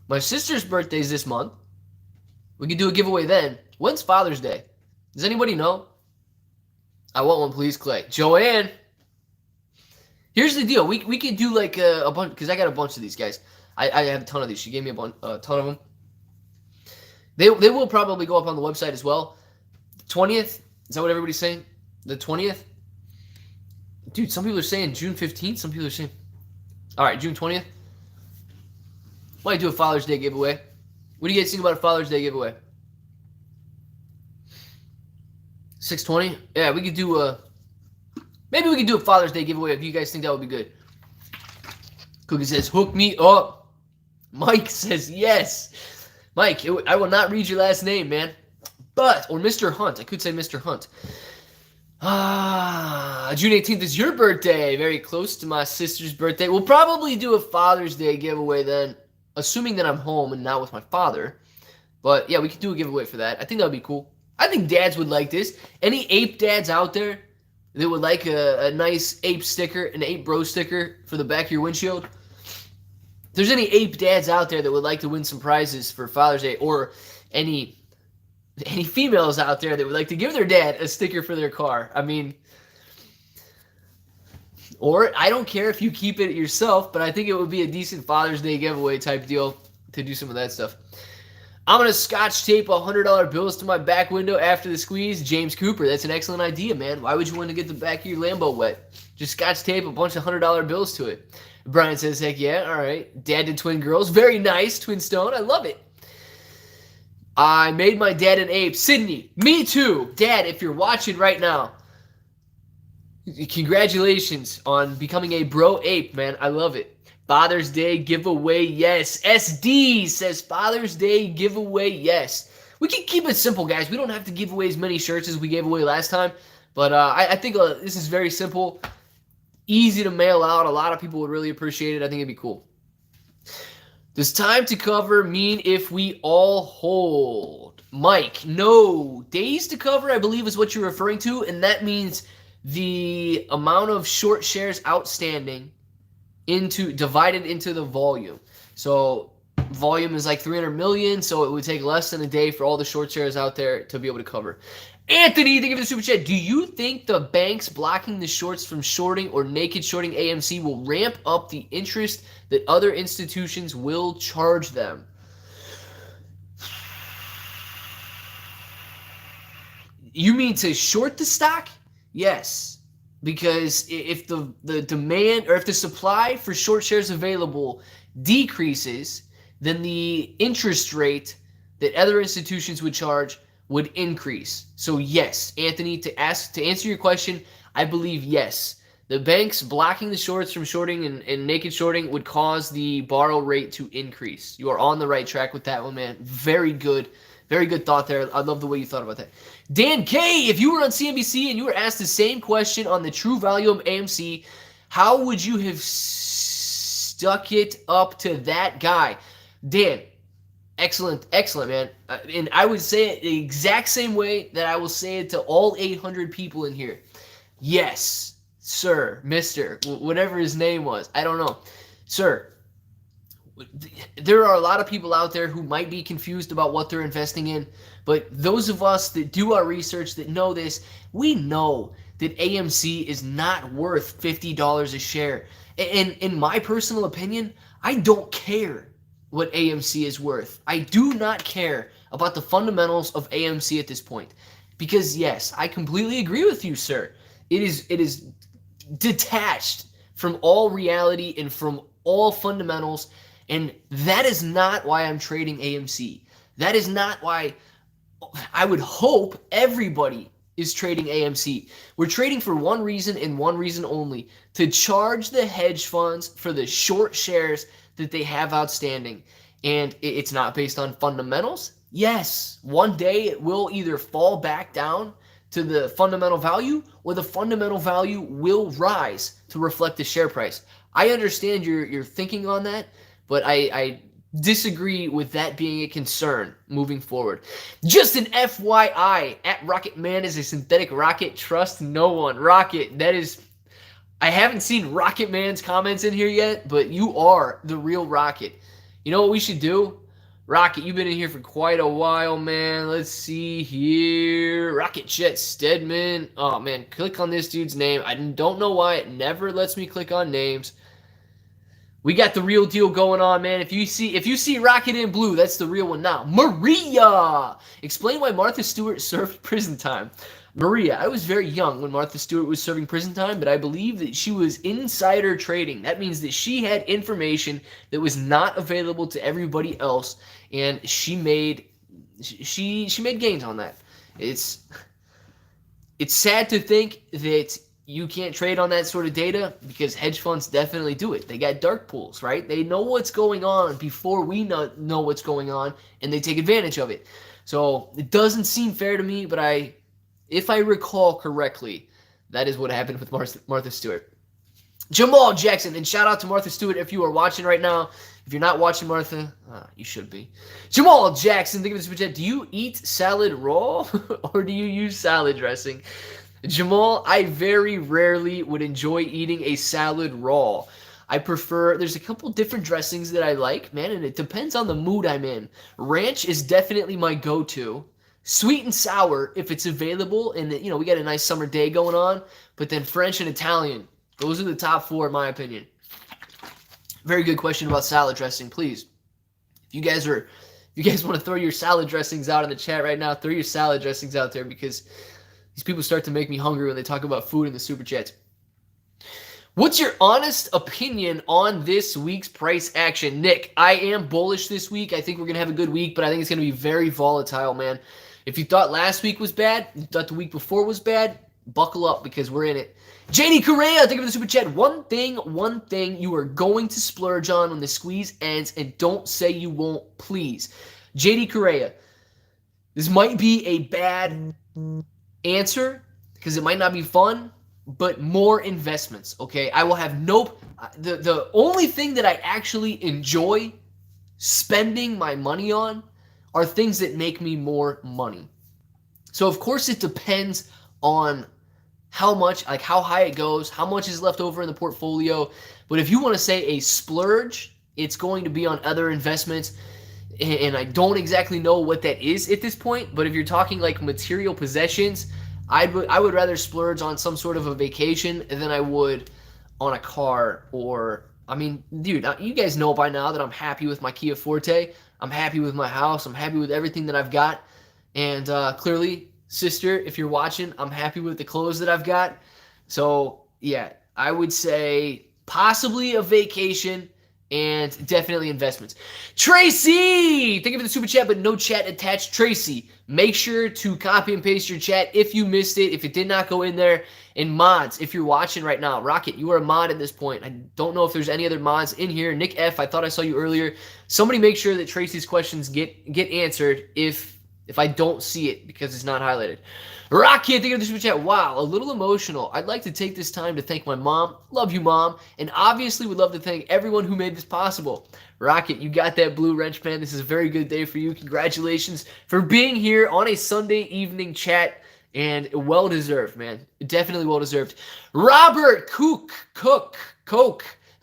My sister's birthday is this month. We could do a giveaway then. When's Father's Day? Does anybody know? I want one, please, Clay. Joanne. Here's the deal. We could do like a bunch, because I got a bunch of these guys. I have a ton of these. She gave me a ton of them. They will probably go up on the website as well. The 20th? Is that what everybody's saying? The 20th? Dude, some people are saying June 15th. Some people are saying... All right, June 20th. Might do a Father's Day giveaway. What do you guys think about a Father's Day giveaway? 620? Yeah, we could do maybe we could do a Father's Day giveaway if you guys think that would be good. Cookie says, hook me up. Mike says, yes. Mike, I will not read your last name, man. Or Mr. Hunt. I could say Mr. Hunt. June 18th is your birthday. Very close to my sister's birthday. We'll probably do a Father's Day giveaway then, assuming that I'm home and not with my father. But yeah, we could do a giveaway for that. I think that would be cool. I think dads would like this. Any ape dads out there that would like a nice ape sticker, an ape bro sticker for the back of your windshield? If there's any ape dads out there that would like to win some prizes for Father's Day, or any females out there that would like to give their dad a sticker for their car, I mean, or I don't care if you keep it yourself, but I think it would be a decent Father's Day giveaway type deal to do some of that stuff. I'm going to scotch tape $100 bills to my back window after the squeeze. James Cooper, that's an excellent idea, man. Why would you want to get the back of your Lambo wet? Just scotch tape a bunch of $100 bills to it. Brian says, heck yeah, all right. Dad did twin girls. Very nice, twin stone. I love it. I made my dad an ape. Sydney, me too. Dad, if you're watching right now, congratulations on becoming a bro ape, man. I love it. Father's Day giveaway, yes. SD says Father's Day giveaway, yes. We can keep it simple, guys. We don't have to give away as many shirts as we gave away last time. But I think this is very simple. Easy to mail out. A lot of people would really appreciate it. I think it'd be cool. Does time to cover mean if we all hold? Mike, no. Days to cover, I believe, is what you're referring to. And that means the amount of short shares outstanding divided into the volume. So volume is like 300 million, so it would take less than a day for all the short shares out there to be able to cover. Anthony, thank you for the super chat. Do you think the banks blocking the shorts from shorting or naked shorting AMC will ramp up the interest that other institutions will charge them? You mean to short the stock? Yes. Because if the demand, or if the supply for short shares available decreases, then the interest rate that other institutions would charge would increase. So yes, Anthony, to answer your question, I believe yes. The banks blocking the shorts from shorting and naked shorting would cause the borrow rate to increase. You are on the right track with that one, man. Very good Very good thought there. I love the way you thought about that. Dan K, if you were on CNBC and you were asked the same question on the true value of AMC, how would you have stuck it up to that guy? Dan, excellent, man. And I would say it the exact same way that I will say it to all 800 people in here. Yes, sir, mister, whatever his name was. I don't know. Sir, there are a lot of people out there who might be confused about what they're investing in, but those of us that do our research, that know this, we know that AMC is not worth $50 a share. And in my personal opinion, I don't care what AMC is worth. I do not care about the fundamentals of AMC at this point. Because yes, I completely agree with you, sir. It is detached from all reality and from all fundamentals. And that is not why I'm trading AMC. That is not why I would hope everybody is trading AMC. We're trading for one reason and one reason only: to charge the hedge funds for the short shares that they have outstanding. And it's not based on fundamentals. Yes, one day it will either fall back down to the fundamental value, or the fundamental value will rise to reflect the share price. I understand your thinking on that, but I disagree with that being a concern moving forward. Just an FYI, at Rocket Man is a synthetic rocket. Trust no one. Rocket, that is... I haven't seen Rocket Man's comments in here yet, but you are the real Rocket. You know what we should do? Rocket, you've been in here for quite a while, man. Let's see here. Rocket Jet Stedman. Oh, man, click on this dude's name. I don't know why it never lets me click on names. We got the real deal going on, man. If you see Rocket in blue, that's the real one now. Maria! Explain why Martha Stewart served prison time. Maria, I was very young when Martha Stewart was serving prison time, but I believe that she was insider trading. That means that she had information that was not available to everybody else, and she made gains on that. It's sad to think that you can't trade on that sort of data, because hedge funds definitely do it. They got dark pools, right? They know what's going on before we know what's going on, and they take advantage of it. So it doesn't seem fair to me, but if I recall correctly, that is what happened with Martha Stewart. Jamal Jackson, and shout out to Martha Stewart if you are watching right now. If you're not watching Martha, you should be. Jamal Jackson, think of this super chat. Do you eat salad raw or do you use salad dressing? Jamal, I very rarely would enjoy eating a salad raw. I prefer, there's a couple different dressings that I like, man, and it depends on the mood I'm in. Ranch is definitely my go-to. Sweet and sour, if it's available, and we got a nice summer day going on, but then French and Italian, those are the top four in my opinion. Very good question about salad dressing. Please, if you guys want to throw your salad dressings out in the chat right now, throw your salad dressings out there, because these people start to make me hungry when they talk about food in the super chats. What's your honest opinion on this week's price action? Nick, I am bullish this week. I think we're going to have a good week, but I think it's going to be very volatile, man. If you thought last week was bad, you thought the week before was bad, buckle up, because we're in it. JD Correa, thank you for the super chat. One thing you are going to splurge on when the squeeze ends, and don't say you won't, please. JD Correa, this might be a bad answer, because it might not be fun, but more investments, okay? I will have the only thing that I actually enjoy spending my money on are things that make me more money. So of course it depends on how much, like how high it goes, how much is left over in the portfolio. But if you want to say a splurge, it's going to be on other investments. And I don't exactly know what that is at this point, but if you're talking like material possessions, I would rather splurge on some sort of a vacation than I would on a car. Or, I mean, dude, you guys know by now that I'm happy with my Kia Forte. I'm happy with my house. I'm happy with everything that I've got. And clearly, sister, if you're watching, I'm happy with the clothes that I've got. So, yeah, I would say possibly a vacation and definitely investments. Tracy! Thank you for the super chat, but no chat attached. Tracy, make sure to copy and paste your chat if you missed it, if it did not go in there. And mods, if you're watching right now, Rocket, you are a mod at this point. I don't know if there's any other mods in here. Nick F, I thought I saw you earlier. Somebody make sure that Tracy's questions get answered if if I don't see it because it's not highlighted. Rocky, thank you for the super chat. Wow, a little emotional. I'd like to take this time to thank my mom. Love you, Mom. And obviously would love to thank everyone who made this possible. Rocket, you got that blue wrench, man. This is a very good day for you. Congratulations for being here on a Sunday evening chat. And well-deserved, man. Definitely well-deserved. Robert Cook.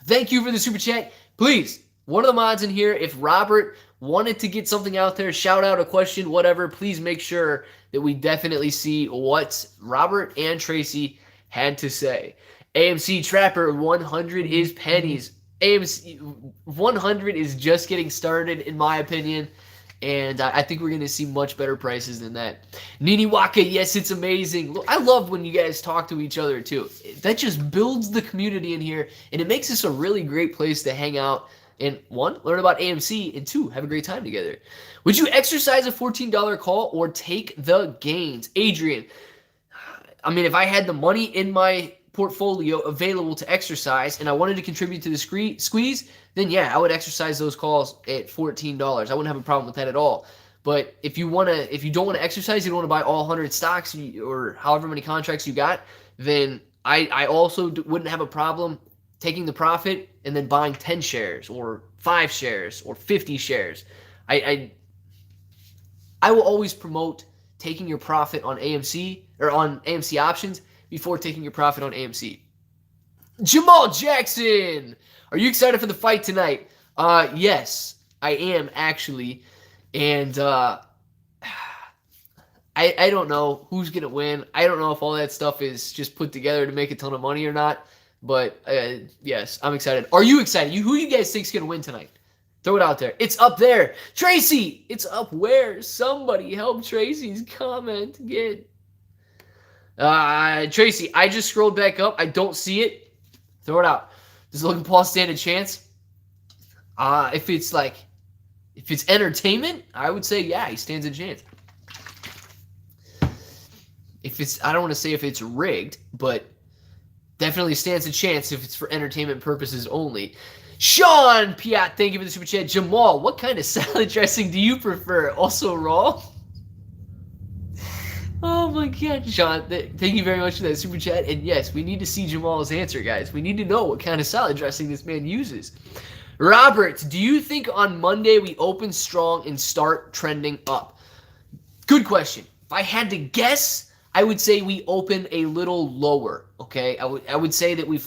Thank you for the super chat. Please, one of the mods in here, if Robert wanted to get something out there, shout out a question, whatever, please make sure that we definitely see what Robert and Tracy had to say. AMC Trapper 100 is pennies. AMC 100 is just getting started, in my opinion, and I think we're going to see much better prices than that. Nini Waka, yes, it's amazing. Look, I love when you guys talk to each other, too. That just builds the community in here, and it makes this a really great place to hang out and one, learn about AMC, and two, have a great time together. Would you exercise a $14 call or take the gains? Adrian, I mean, if I had the money in my portfolio available to exercise and I wanted to contribute to the squeeze, then yeah, I would exercise those calls at $14. I wouldn't have a problem with that at all. But if you don't want to exercise, you don't want to buy all 100 stocks or however many contracts you got, then I also wouldn't have a problem taking the profit and then buying 10 shares or 5 shares or 50 shares. I will always promote taking your profit on AMC or on AMC options before taking your profit on AMC. Jamal Jackson, are you excited for the fight tonight? Yes, I am actually. And I don't know who's going to win. I don't know if all that stuff is just put together to make a ton of money or not. But yes, I'm excited. Are you excited? Who do you guys think is going to win tonight? Throw it out there. It's up there. Tracy, it's up where? Somebody help Tracy's comment again. Tracy, I just scrolled back up. I don't see it. Throw it out. Does Logan Paul stand a chance? If it's entertainment, I would say yeah, he stands a chance. I don't want to say if it's rigged, but definitely stands a chance if it's for entertainment purposes only. Sean Piat, thank you for the super chat. Jamal, what kind of salad dressing do you prefer? Also raw? Oh my god, Sean, thank you very much for that super chat. And yes, we need to see Jamal's answer, guys. We need to know what kind of salad dressing this man uses. Robert, do you think on Monday we open strong and start trending up? Good question. If I had to guess, I would say we open a little lower, okay? I would say that we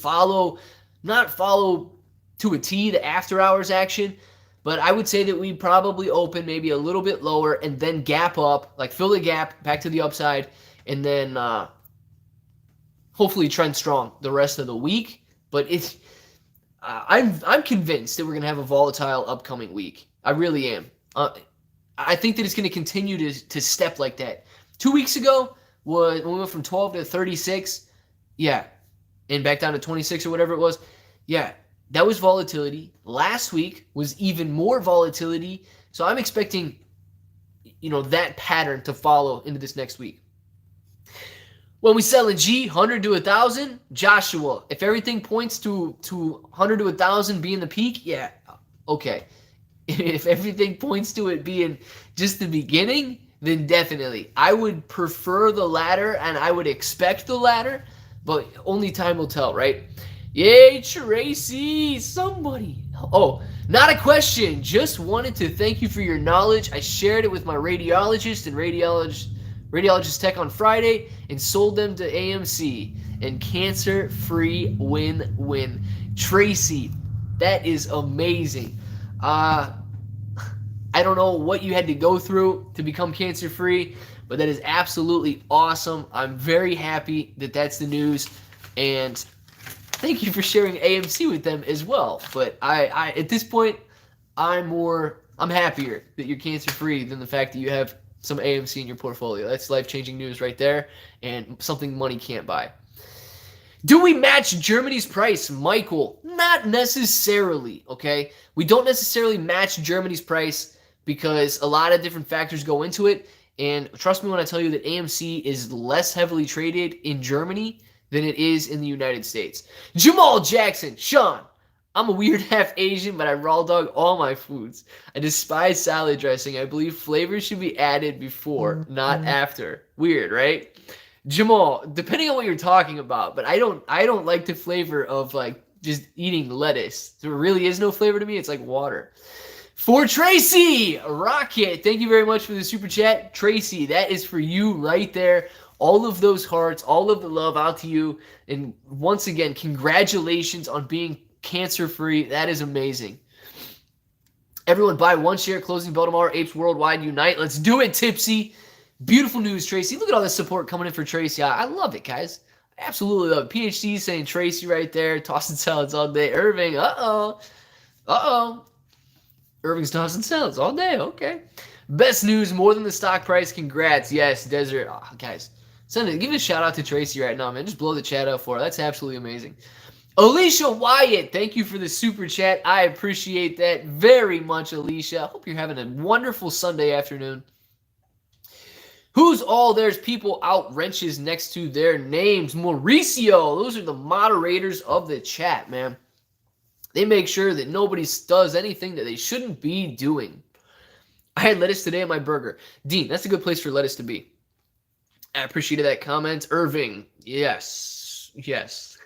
not follow to a T the after hours action, but I would say that we probably open maybe a little bit lower and then gap up, like fill the gap back to the upside, and then hopefully trend strong the rest of the week. But I'm convinced that we're gonna have a volatile upcoming week. I really am. I think that it's gonna continue to step like that. 2 weeks ago, when we went from 12 to 36, yeah, and back down to 26 or whatever it was, yeah, that was volatility. Last week was even more volatility, so I'm expecting, that pattern to follow into this next week. When we sell a G, 100 to 1,000, Joshua, if everything points to 100 to 1,000 being the peak, yeah, okay. If everything points to it being just the beginning, then definitely. I would prefer the latter, and I would expect the latter, but only time will tell, right? Yay, Tracy, somebody. Oh, not a question. Just wanted to thank you for your knowledge. I shared it with my radiologist and radiologist tech on Friday and sold them to AMC. And cancer-free win-win. Tracy, that is amazing. I don't know what you had to go through to become cancer-free, but that is absolutely awesome. I'm very happy that that's the news, and thank you for sharing AMC with them as well. But I at this point, I'm happier that you're cancer-free than the fact that you have some AMC in your portfolio. That's life-changing news right there, and something money can't buy. Do we match Germany's price, Michael? Not necessarily, okay? We don't necessarily match Germany's price because a lot of different factors go into it. And trust me when I tell you that AMC is less heavily traded in Germany than it is in the United States. Jamal Jackson, Sean, I'm a weird half Asian, but I raw dog all my foods. I despise salad dressing. I believe flavors should be added before, not after. Weird, right? Jamal, depending on what you're talking about, but I don't like the flavor of like just eating lettuce. There really is no flavor to me. It's like water. For Tracy, Rocket, thank you very much for the super chat. Tracy, that is for you right there. All of those hearts, all of the love out to you. And once again, congratulations on being cancer-free. That is amazing. Everyone buy one share, closing bell tomorrow. Apes Worldwide Unite. Let's do it, Tipsy. Beautiful news, Tracy. Look at all this support coming in for Tracy. I love it, guys. I absolutely love it. PhD saying Tracy right there. Tossing salads all day. Irving, uh-oh. Uh-oh. Irving's tossing salads all day. Okay. Best news, more than the stock price. Congrats. Yes, Desert. Oh, guys, give a shout out to Tracy right now, man. Just blow the chat up for her. That's absolutely amazing. Alicia Wyatt, thank you for the super chat. I appreciate that very much, Alicia. I hope you're having a wonderful Sunday afternoon. Who's all there's people out wrenches next to their names? Mauricio. Those are the moderators of the chat, man. They make sure that nobody does anything that they shouldn't be doing. I had lettuce today on my burger. Dean, that's a good place for lettuce to be. I appreciated that comment. Irving, yes. Yes.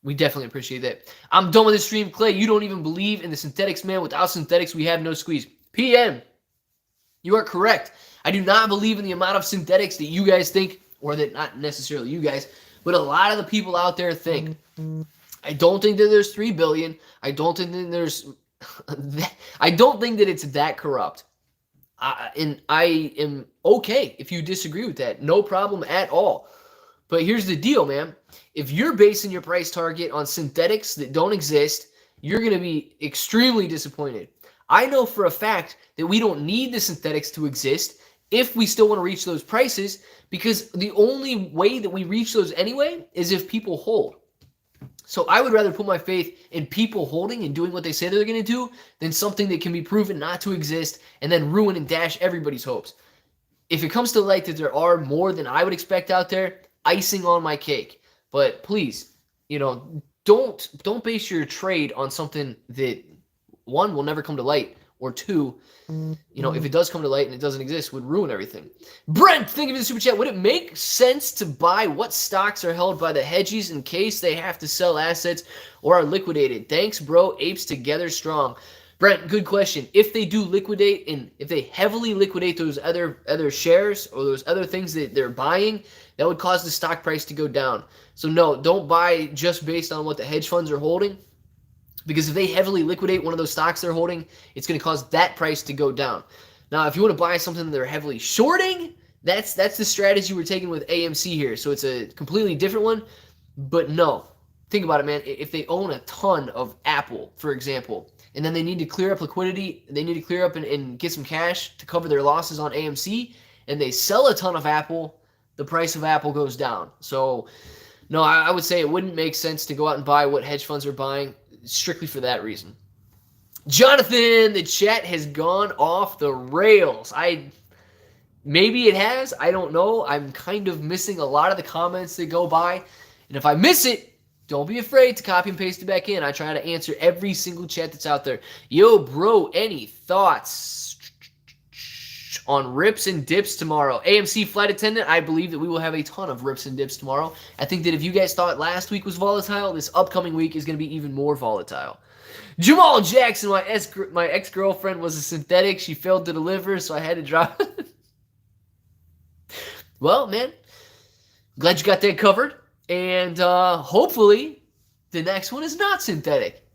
We definitely appreciate that. I'm done with the stream. Clay, you don't even believe in the synthetics, man. Without synthetics, we have no squeeze. PM, you are correct. I do not believe in the amount of synthetics that you guys think, or that not necessarily you guys, but a lot of the people out there think. I don't think that there's 3 billion. I don't think that there's... I don't think that it's that corrupt. And I am okay if you disagree with that. No problem at all. But here's the deal, man. If you're basing your price target on synthetics that don't exist, you're going to be extremely disappointed. I know for a fact that we don't need the synthetics to exist if we still want to reach those prices, because the only way that we reach those anyway is if people hold. So I would rather put my faith in people holding and doing what they say they're going to do than something that can be proven not to exist and then ruin and dash everybody's hopes. If it comes to light that there are more than I would expect out there, icing on my cake. But please, don't base your trade on something that, one, will never come to light, or two, if it does come to light and it doesn't exist, would ruin everything. Brent, thank you for the super chat. Would it make sense to buy what stocks are held by the hedges in case they have to sell assets or are liquidated? Thanks, bro. Apes together strong. Brent, good question. If they do liquidate, and if they heavily liquidate those other shares or those other things that they're buying, that would cause the stock price to go down. So no, don't buy just based on what the hedge funds are holding. Because if they heavily liquidate one of those stocks they're holding, it's going to cause that price to go down. Now, if you want to buy something that they're heavily shorting, that's the strategy we're taking with AMC here. So it's a completely different one. But no, think about it, man. If they own a ton of Apple, for example, and then they need to clear up liquidity, they need to clear up and get some cash to cover their losses on AMC, and they sell a ton of Apple, the price of Apple goes down. So no, I would say it wouldn't make sense to go out and buy what hedge funds are buying, strictly for that reason. Jonathan, the chat has gone off the rails. Maybe it has. I don't know. I'm kind of missing a lot of the comments that go by. And if I miss it, don't be afraid to copy and paste it back in. I try to answer every single chat that's out there. Yo, bro, any thoughts on rips and dips tomorrow? AMC flight attendant, I believe that we will have a ton of rips and dips tomorrow. I think that if you guys thought last week was volatile, this upcoming week is going to be even more volatile. Jamal Jackson, my ex-girlfriend was a synthetic. She failed to deliver, so I had to drop it. Well, man, glad you got that covered. And hopefully the next one is not synthetic.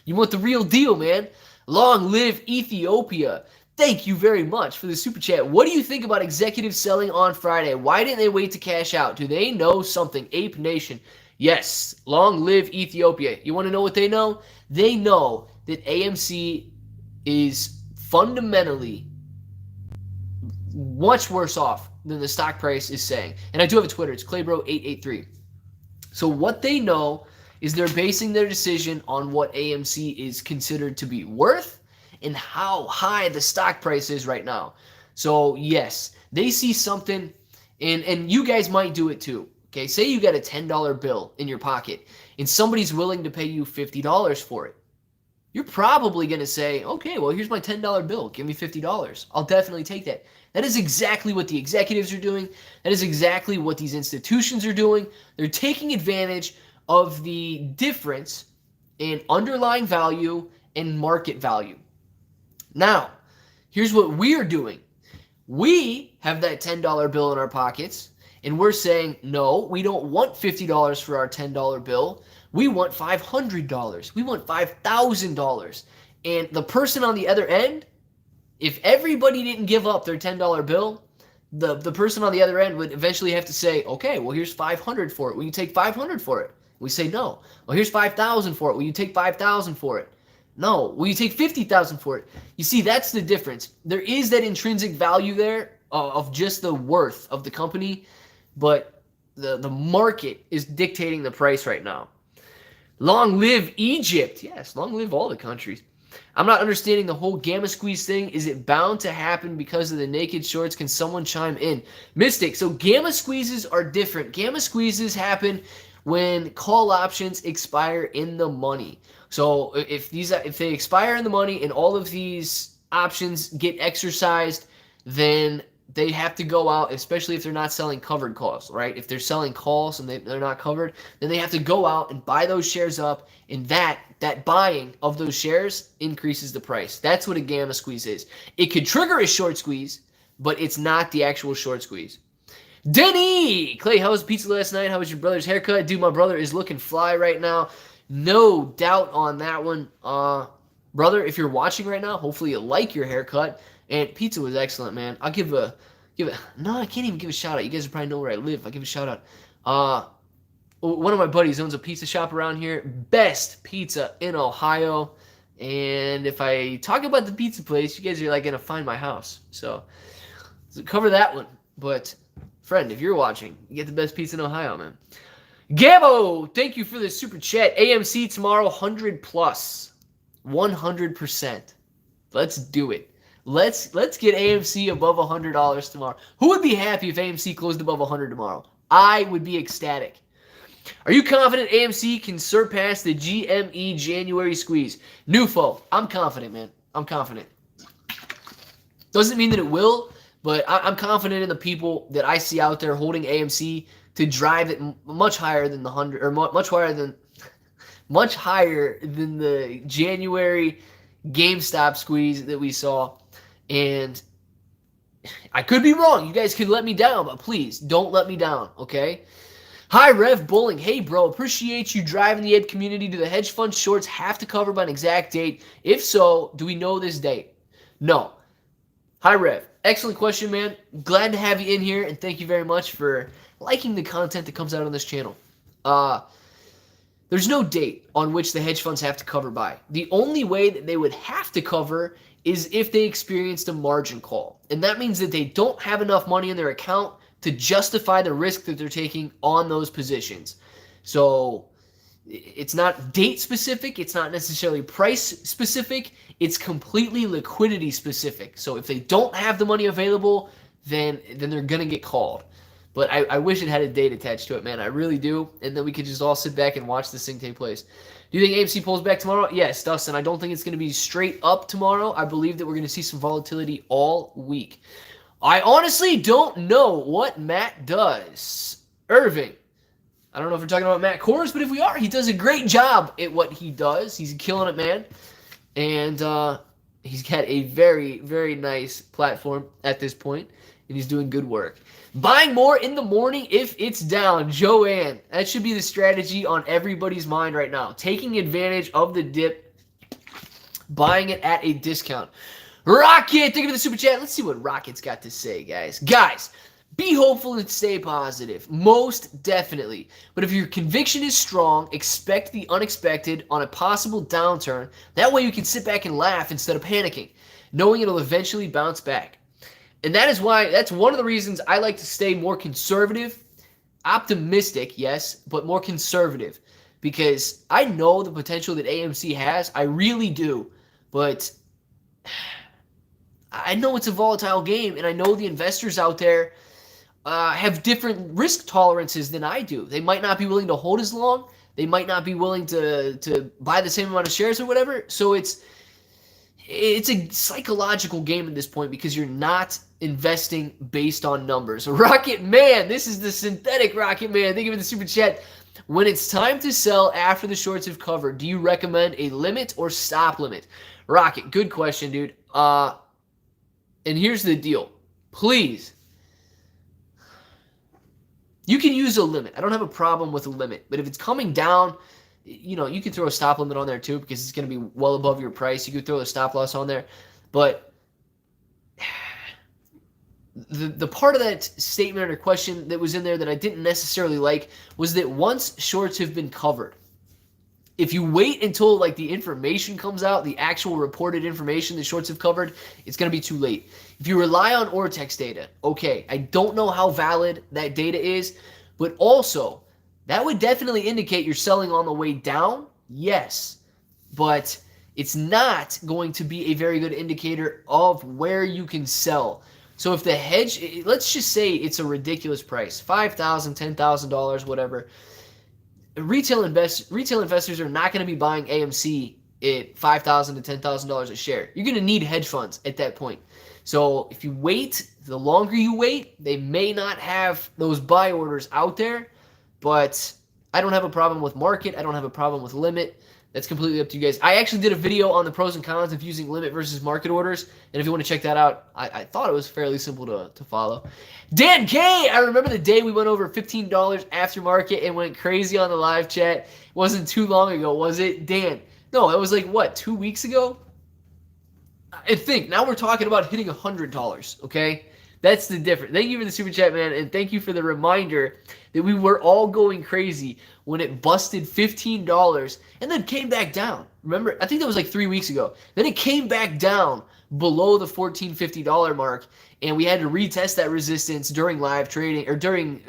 You want the real deal, man. Long live Ethiopia. Thank you very much for the super chat. What do you think about executive selling on Friday? Why didn't they wait to cash out? Do they know something? Ape Nation. Yes, long live Ethiopia. You want to know what they know? They know that AMC is fundamentally much worse off than the stock price is saying. And I do have a Twitter. It's Claybro883. So what they know is they're basing their decision on what AMC is considered to be worth and how high the stock price is right now. So yes, they see something, and you guys might do it too. Okay, say you got a $10 bill in your pocket, and somebody's willing to pay you $50 for it, you're probably going to say, okay, well, here's my $10 bill. Give me $50. I'll definitely take that. That is exactly what the executives are doing. That is exactly what these institutions are doing. They're taking advantage of the difference in underlying value and market value. Now, here's what we're doing. We have that $10 bill in our pockets, and we're saying, no, we don't want $50 for our $10 bill. We want $500. We want $5,000. And the person on the other end, if everybody didn't give up their $10 bill, the person on the other end would eventually have to say, okay, well, here's $500 for it. Will you take $500 for it? We say no. Well, here's $5,000 for it. Will you take $5,000 for it? No. Will you take $50,000 for it? You see, that's the difference. There is that intrinsic value there of just the worth of the company, but the market is dictating the price right now. Long live Egypt. Yes, long live all the countries. I'm not understanding the whole gamma squeeze thing. Is it bound to happen because of the naked shorts? Can someone chime in? Mystic. So gamma squeezes are different. Gamma squeezes happen when call options expire in the money. So if they expire in the money and all of these options get exercised, then they have to go out, especially if they're not selling covered calls, right? If they're selling calls and they're not covered, then they have to go out and buy those shares up, and that buying of those shares increases the price. That's what a gamma squeeze is. It could trigger a short squeeze, but it's not the actual short squeeze. Denny! Clay, how was pizza last night? How was your brother's haircut? Dude, my brother is looking fly right now. No doubt on that one. Brother, if you're watching right now, hopefully you like your haircut. And pizza was excellent, man. I'll give it. No, I can't even give a shout out. You guys probably know where I live. I'll give a shout out. One of my buddies owns a pizza shop around here. Best pizza in Ohio. And if I talk about the pizza place, you guys are like going to find my house. So cover that one. But friend, if you're watching, you get the best pizza in Ohio, man. Gabo, thank you for the super chat. AMC tomorrow, 100 plus. 100%. Let's do it. Let's get AMC above $100 tomorrow. Who would be happy if AMC closed above 100 tomorrow? I would be ecstatic. Are you confident AMC can surpass the GME January squeeze? Nufo, I'm confident, man. I'm confident. Doesn't mean that it will, but I'm confident in the people that I see out there holding AMC to drive it much higher than the 100, or much higher than the January GameStop squeeze that we saw. And I could be wrong. You guys could let me down, but please don't let me down, okay? Hi, Rev Bowling. Hey, bro, appreciate you driving the Ape community. Do the hedge fund shorts have to cover by an exact date? If so, do we know this date? No. Hi, Rev. Excellent question, man. Glad to have you in here, and thank you very much for liking the content that comes out on this channel. There's no date on which the hedge funds have to cover by. The only way that they would have to cover is if they experienced a margin call. And that means that they don't have enough money in their account to justify the risk that they're taking on those positions. So it's not date specific. It's not necessarily price specific. It's completely liquidity specific. So if they don't have the money available, then they're going to get called. But I wish it had a date attached to it, man. I really do. And then we could just all sit back and watch this thing take place. Do you think AMC pulls back tomorrow? Yes, Dustin. I don't think it's going to be straight up tomorrow. I believe that we're going to see some volatility all week. I honestly don't know what Matt does. Irving. I don't know if we're talking about Matt Kors, but if we are, he does a great job at what he does. He's killing it, man. And he's got a very, very nice platform at this point, and he's doing good work. Buying more in the morning if it's down. Joanne, that should be the strategy on everybody's mind right now. Taking advantage of the dip, buying it at a discount. Rocket, thank you for the super chat. Let's see what Rocket's got to say, guys. Guys, be hopeful and stay positive. Most definitely. But if your conviction is strong, expect the unexpected on a possible downturn. That way you can sit back and laugh instead of panicking, knowing it'll eventually bounce back. And that's one of the reasons I like to stay more conservative, optimistic, yes, but more conservative, because I know the potential that AMC has. I really do, but I know it's a volatile game, and I know the investors out there have different risk tolerances than I do. They might not be willing to hold as long. they might not be willing to buy the same amount of shares or whatever. So it's a psychological game at this point because you're not investing based on numbers. Rocket Man, this is the synthetic Rocket Man. Thank you for the super chat. When it's time to sell after the shorts have covered, do you recommend a limit or stop limit? Rocket, good question, dude. And here's the deal. Please, you can use a limit. I don't have a problem with a limit. But if it's coming down, you know, you can throw a stop limit on there too because it's going to be well above your price. You could throw a stop loss on there. But the part of that statement or question that was in there that I didn't necessarily like was that once shorts have been covered, if you wait until like the information comes out, the actual reported information the shorts have covered, it's going to be too late. If you rely on Ortex data, okay, I don't know how valid that data is, but also that would definitely indicate you're selling on the way down, yes, but it's not going to be a very good indicator of where you can sell. So if the hedge, let's just say it's a ridiculous price, $5,000, $10,000, whatever. Retail investors are not going to be buying AMC at $5,000 to $10,000 a share. You're going to need hedge funds at that point. So if you wait, the longer you wait, they may not have those buy orders out there. But I don't have a problem with market. I don't have a problem with limit. That's completely up to you guys. I actually did a video on the pros and cons of using limit versus market orders. And if you want to check that out, I thought it was fairly simple to follow. Dan K, I remember the day we went over $15 after market and went crazy on the live chat. It wasn't too long ago, was it? Dan, no, it was like, what, 2 weeks ago? I think. Now we're talking about hitting $100, okay? That's the difference. Thank you for the super chat, man, and thank you for the reminder that we were all going crazy when it busted $15 and then came back down. Remember, I think that was like 3 weeks ago. Then it came back down below the $14.50 mark, and we had to retest that resistance during live trading or during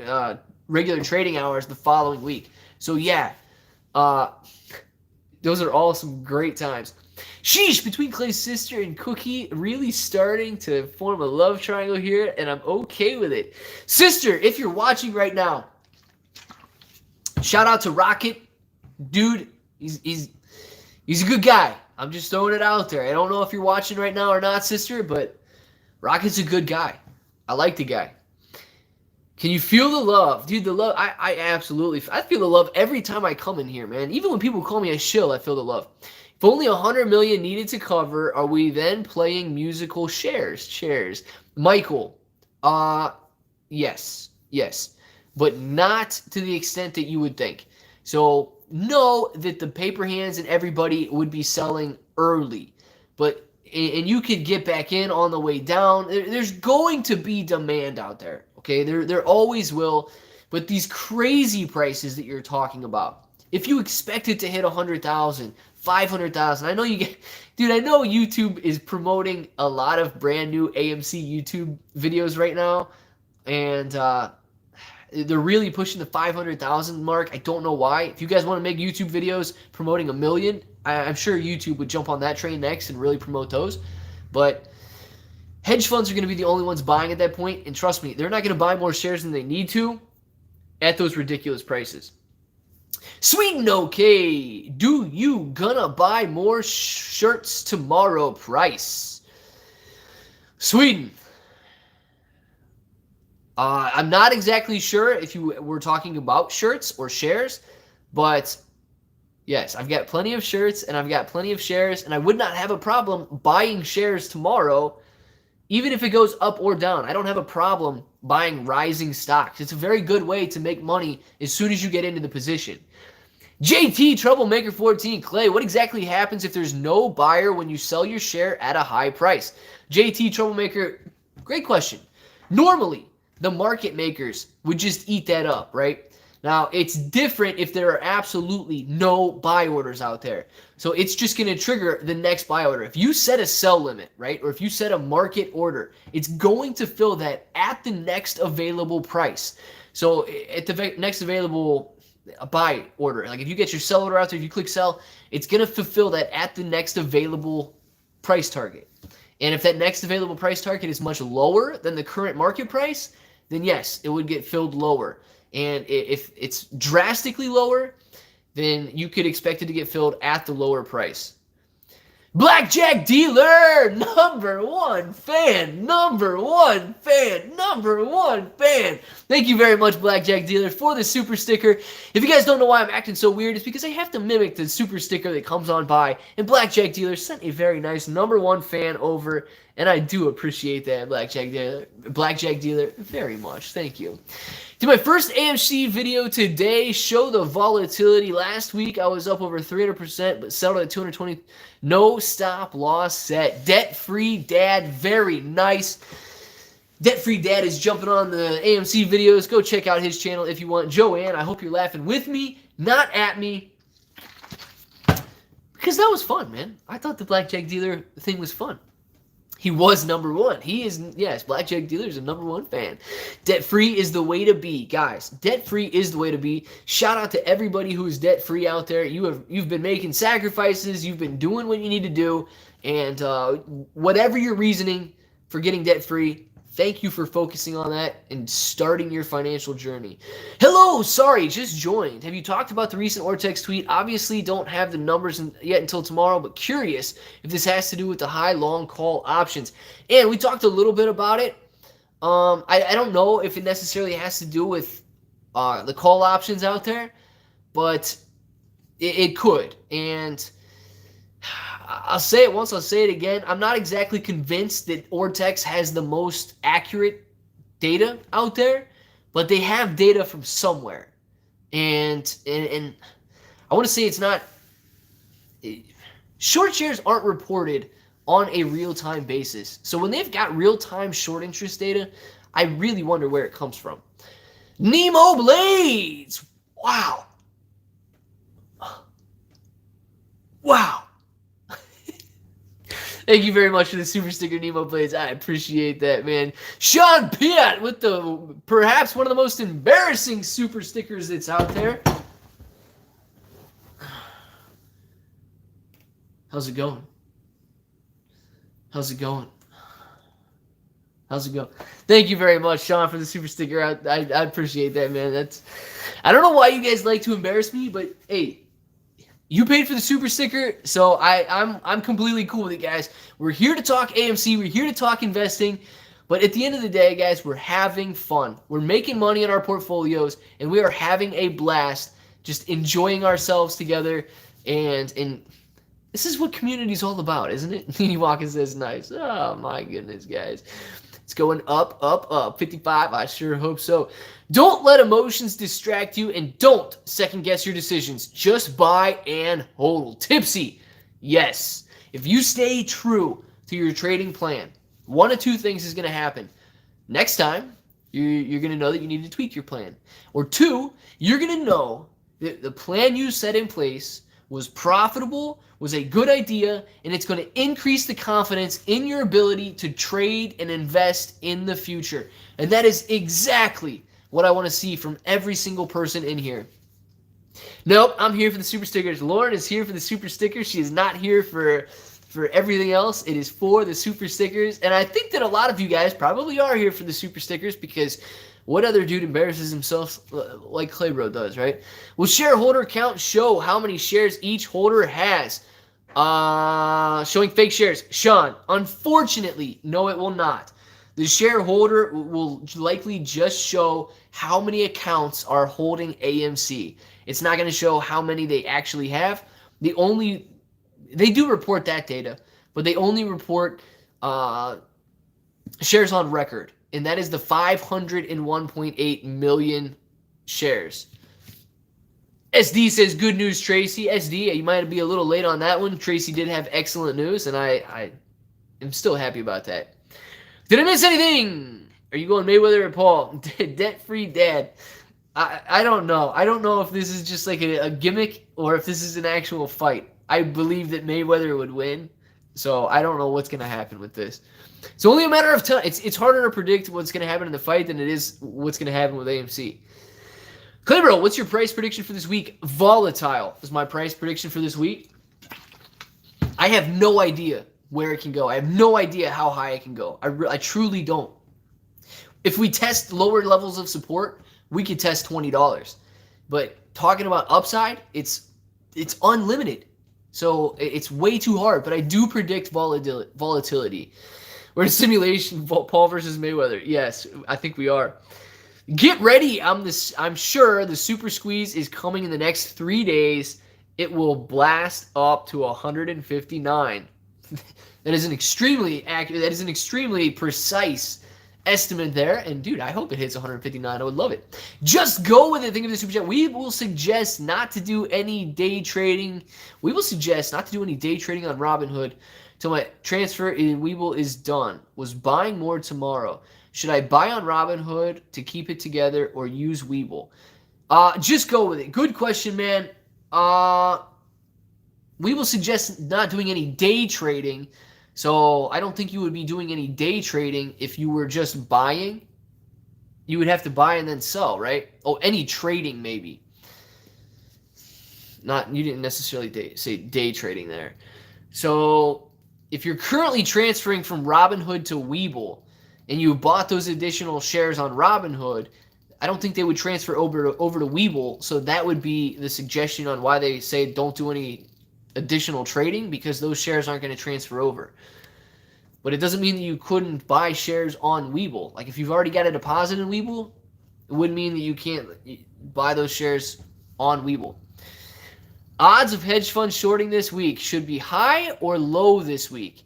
regular trading hours the following week. So yeah, those are all some great times. Sheesh, between Clay's sister and Cookie, really starting to form a love triangle here, and I'm okay with it. Sister, if you're watching right now, shout out to Rocket. Dude, he's a good guy. I'm just throwing it out there. I don't know if you're watching right now or not, sister, but Rocket's a good guy. I like the guy. Can you feel the love? Dude, the love, I absolutely, I feel the love every time I come in here, man. Even when people call me a shill, I feel the love. If only 100 million needed to cover, are we then playing musical chairs? Michael, yes, but not to the extent that you would think. So know that the paper hands and everybody would be selling early, and you could get back in on the way down. There's going to be demand out there, okay? There always will, but these crazy prices that you're talking about, if you expect it to hit 100,000, 500,000. I know you get, dude, I know YouTube is promoting a lot of brand new AMC YouTube videos right now, and they're really pushing the 500,000 mark. I don't know why. If you guys want to make YouTube videos promoting 1 million, I'm sure YouTube would jump on that train next and really promote those. But hedge funds are going to be the only ones buying at that point, and trust me, they're not going to buy more shares than they need to at those ridiculous prices. Sweden, okay. Do you gonna buy more shirts tomorrow? Price. Sweden. I'm not exactly sure if you were talking about shirts or shares, but yes, I've got plenty of shirts and I've got plenty of shares, and I would not have a problem buying shares tomorrow, even if it goes up or down. I don't have a problem buying rising stocks. It's a very good way to make money as soon as you get into the position. JT Troublemaker 14, Clay, what exactly happens if there's no buyer when you sell your share at a high price? JT Troublemaker, great question. Normally, the market makers would just eat that up, right? Now, it's different if there are absolutely no buy orders out there. So it's just going to trigger the next buy order. If you set a sell limit, right, or if you set a market order, it's going to fill that at the next available price. So at the next available buy order, like if you get your sell order out there, if you click sell, it's going to fulfill that at the next available price target. And if that next available price target is much lower than the current market price, then yes, it would get filled lower. And if it's drastically lower, then you could expect it to get filled at the lower price. Blackjack Dealer, number one fan. Thank you very much, Blackjack Dealer, for the super sticker. If you guys don't know why I'm acting so weird, it's because I have to mimic the super sticker that comes on by, and Blackjack Dealer sent a very nice number one fan over, and I do appreciate that, Blackjack Dealer, very much. Thank you. To my first AMC video today, show the volatility. Last week, I was up over 300%, but settled at 220. No stop loss set. Debt-free dad, very nice. Debt-free dad is jumping on the AMC videos. Go check out his channel if you want. Joanne, I hope you're laughing with me, not at me. Because that was fun, man. I thought the Blackjack Dealer thing was fun. He was number one. He is, yes, Blackjack Dealer is a number one fan. Debt-free is the way to be, guys. Debt-free is the way to be. Shout out to everybody who is debt-free out there. You've been making sacrifices. You've been doing what you need to do. And whatever your reasoning for getting debt-free, thank you for focusing on that and starting your financial journey. Hello, sorry, just joined. Have you talked about the recent Ortex tweet? Obviously, don't have the numbers yet until tomorrow, but curious if this has to do with the high long call options. And we talked a little bit about it. I don't know if it necessarily has to do with the call options out there, but it could. And I'll say it once, I'll say it again. I'm not exactly convinced that Ortex has the most accurate data out there, but they have data from somewhere. And I want to say it's not... Short shares aren't reported on a real-time basis. So when they've got real-time short interest data, I really wonder where it comes from. Nemo Blades! Wow. Wow. Thank you very much for the super sticker, Nemo Blades. I appreciate that, man. Sean Piat with the perhaps one of the most embarrassing super stickers that's out there. How's it going? How's it going? How's it going? Thank you very much, Sean, for the super sticker. I appreciate that, man. I don't know why you guys like to embarrass me, but hey, you paid for the super sticker, so I'm completely cool with it, guys. We're here to talk AMC. We're here to talk investing. But at the end of the day, guys, we're having fun. We're making money in our portfolios, and we are having a blast, just enjoying ourselves together. And this is what community is all about, isn't it? Nini Walker says nice. Oh, my goodness, guys. It's going up, up, up. 55, I sure hope so. Don't let emotions distract you, and don't second-guess your decisions. Just buy and hold. Tipsy. Yes. If you stay true to your trading plan, one of two things is going to happen. Next time, you're going to know that you need to tweak your plan. Or two, you're going to know that the plan you set in place was profitable, was a good idea, and it's going to increase the confidence in your ability to trade and invest in the future. And that is exactly what I want to see from every single person in here. Nope, I'm here for the super stickers. Lauren is here for the super stickers. She is not here for everything else. It is for the super stickers. And I think that a lot of you guys probably are here for the super stickers, because what other dude embarrasses himself like Claybro does, right? Will shareholder count show how many shares each holder has? Showing fake shares. Sean, unfortunately, no, it will not. The shareholder will likely just show how many accounts are holding AMC. It's not going to show how many they actually have. They do report that data, but they only report shares on record, and that is the 501.8 million shares. SD says, good news, Tracy. SD, you might be a little late on that one. Tracy did have excellent news, and I am still happy about that. Did I miss anything? Are you going Mayweather or Paul? Debt-free dad. I don't know. I don't know if this is just like a gimmick or if this is an actual fight. I believe that Mayweather would win, so I don't know what's going to happen with this. It's only a matter of time. It's harder to predict what's going to happen in the fight than it is what's going to happen with AMC. Claybro, what's your price prediction for this week? Volatile is my price prediction for this week. I have no idea where it can go. I have no idea how high it can go. I truly don't. If we test lower levels of support, we could test $20. But talking about upside, it's unlimited. So it's way too hard, but I do predict volatility. We're in simulation, Paul versus Mayweather. Yes, I think we are. Get ready. I'm sure the super squeeze is coming in the next 3 days. It will blast up to 159. That is an extremely accurate, that is an extremely precise estimate there. And dude, I hope it hits 159. I would love it. Just go with it. Think of the super chat. We will suggest not to do any day trading. We will suggest not to do any day trading on Robinhood till my transfer in Webull is done. Was buying more tomorrow. Should I buy on Robinhood to keep it together or use Webull? Just go with it. Good question, man. We will suggest not doing any day trading. So I don't think you would be doing any day trading if you were just buying. You would have to buy and then sell, right? Oh, any trading maybe. You didn't necessarily say day trading there. So if you're currently transferring from Robinhood to Webull and you bought those additional shares on Robinhood, I don't think they would transfer over to Webull. So that would be the suggestion on why they say don't do any additional trading, because those shares aren't going to transfer over. But it doesn't mean that you couldn't buy shares on Webull. Like if you've already got a deposit in Webull, it wouldn't mean that you can't buy those shares on Webull. Odds of hedge funds shorting this week should be high or low this week.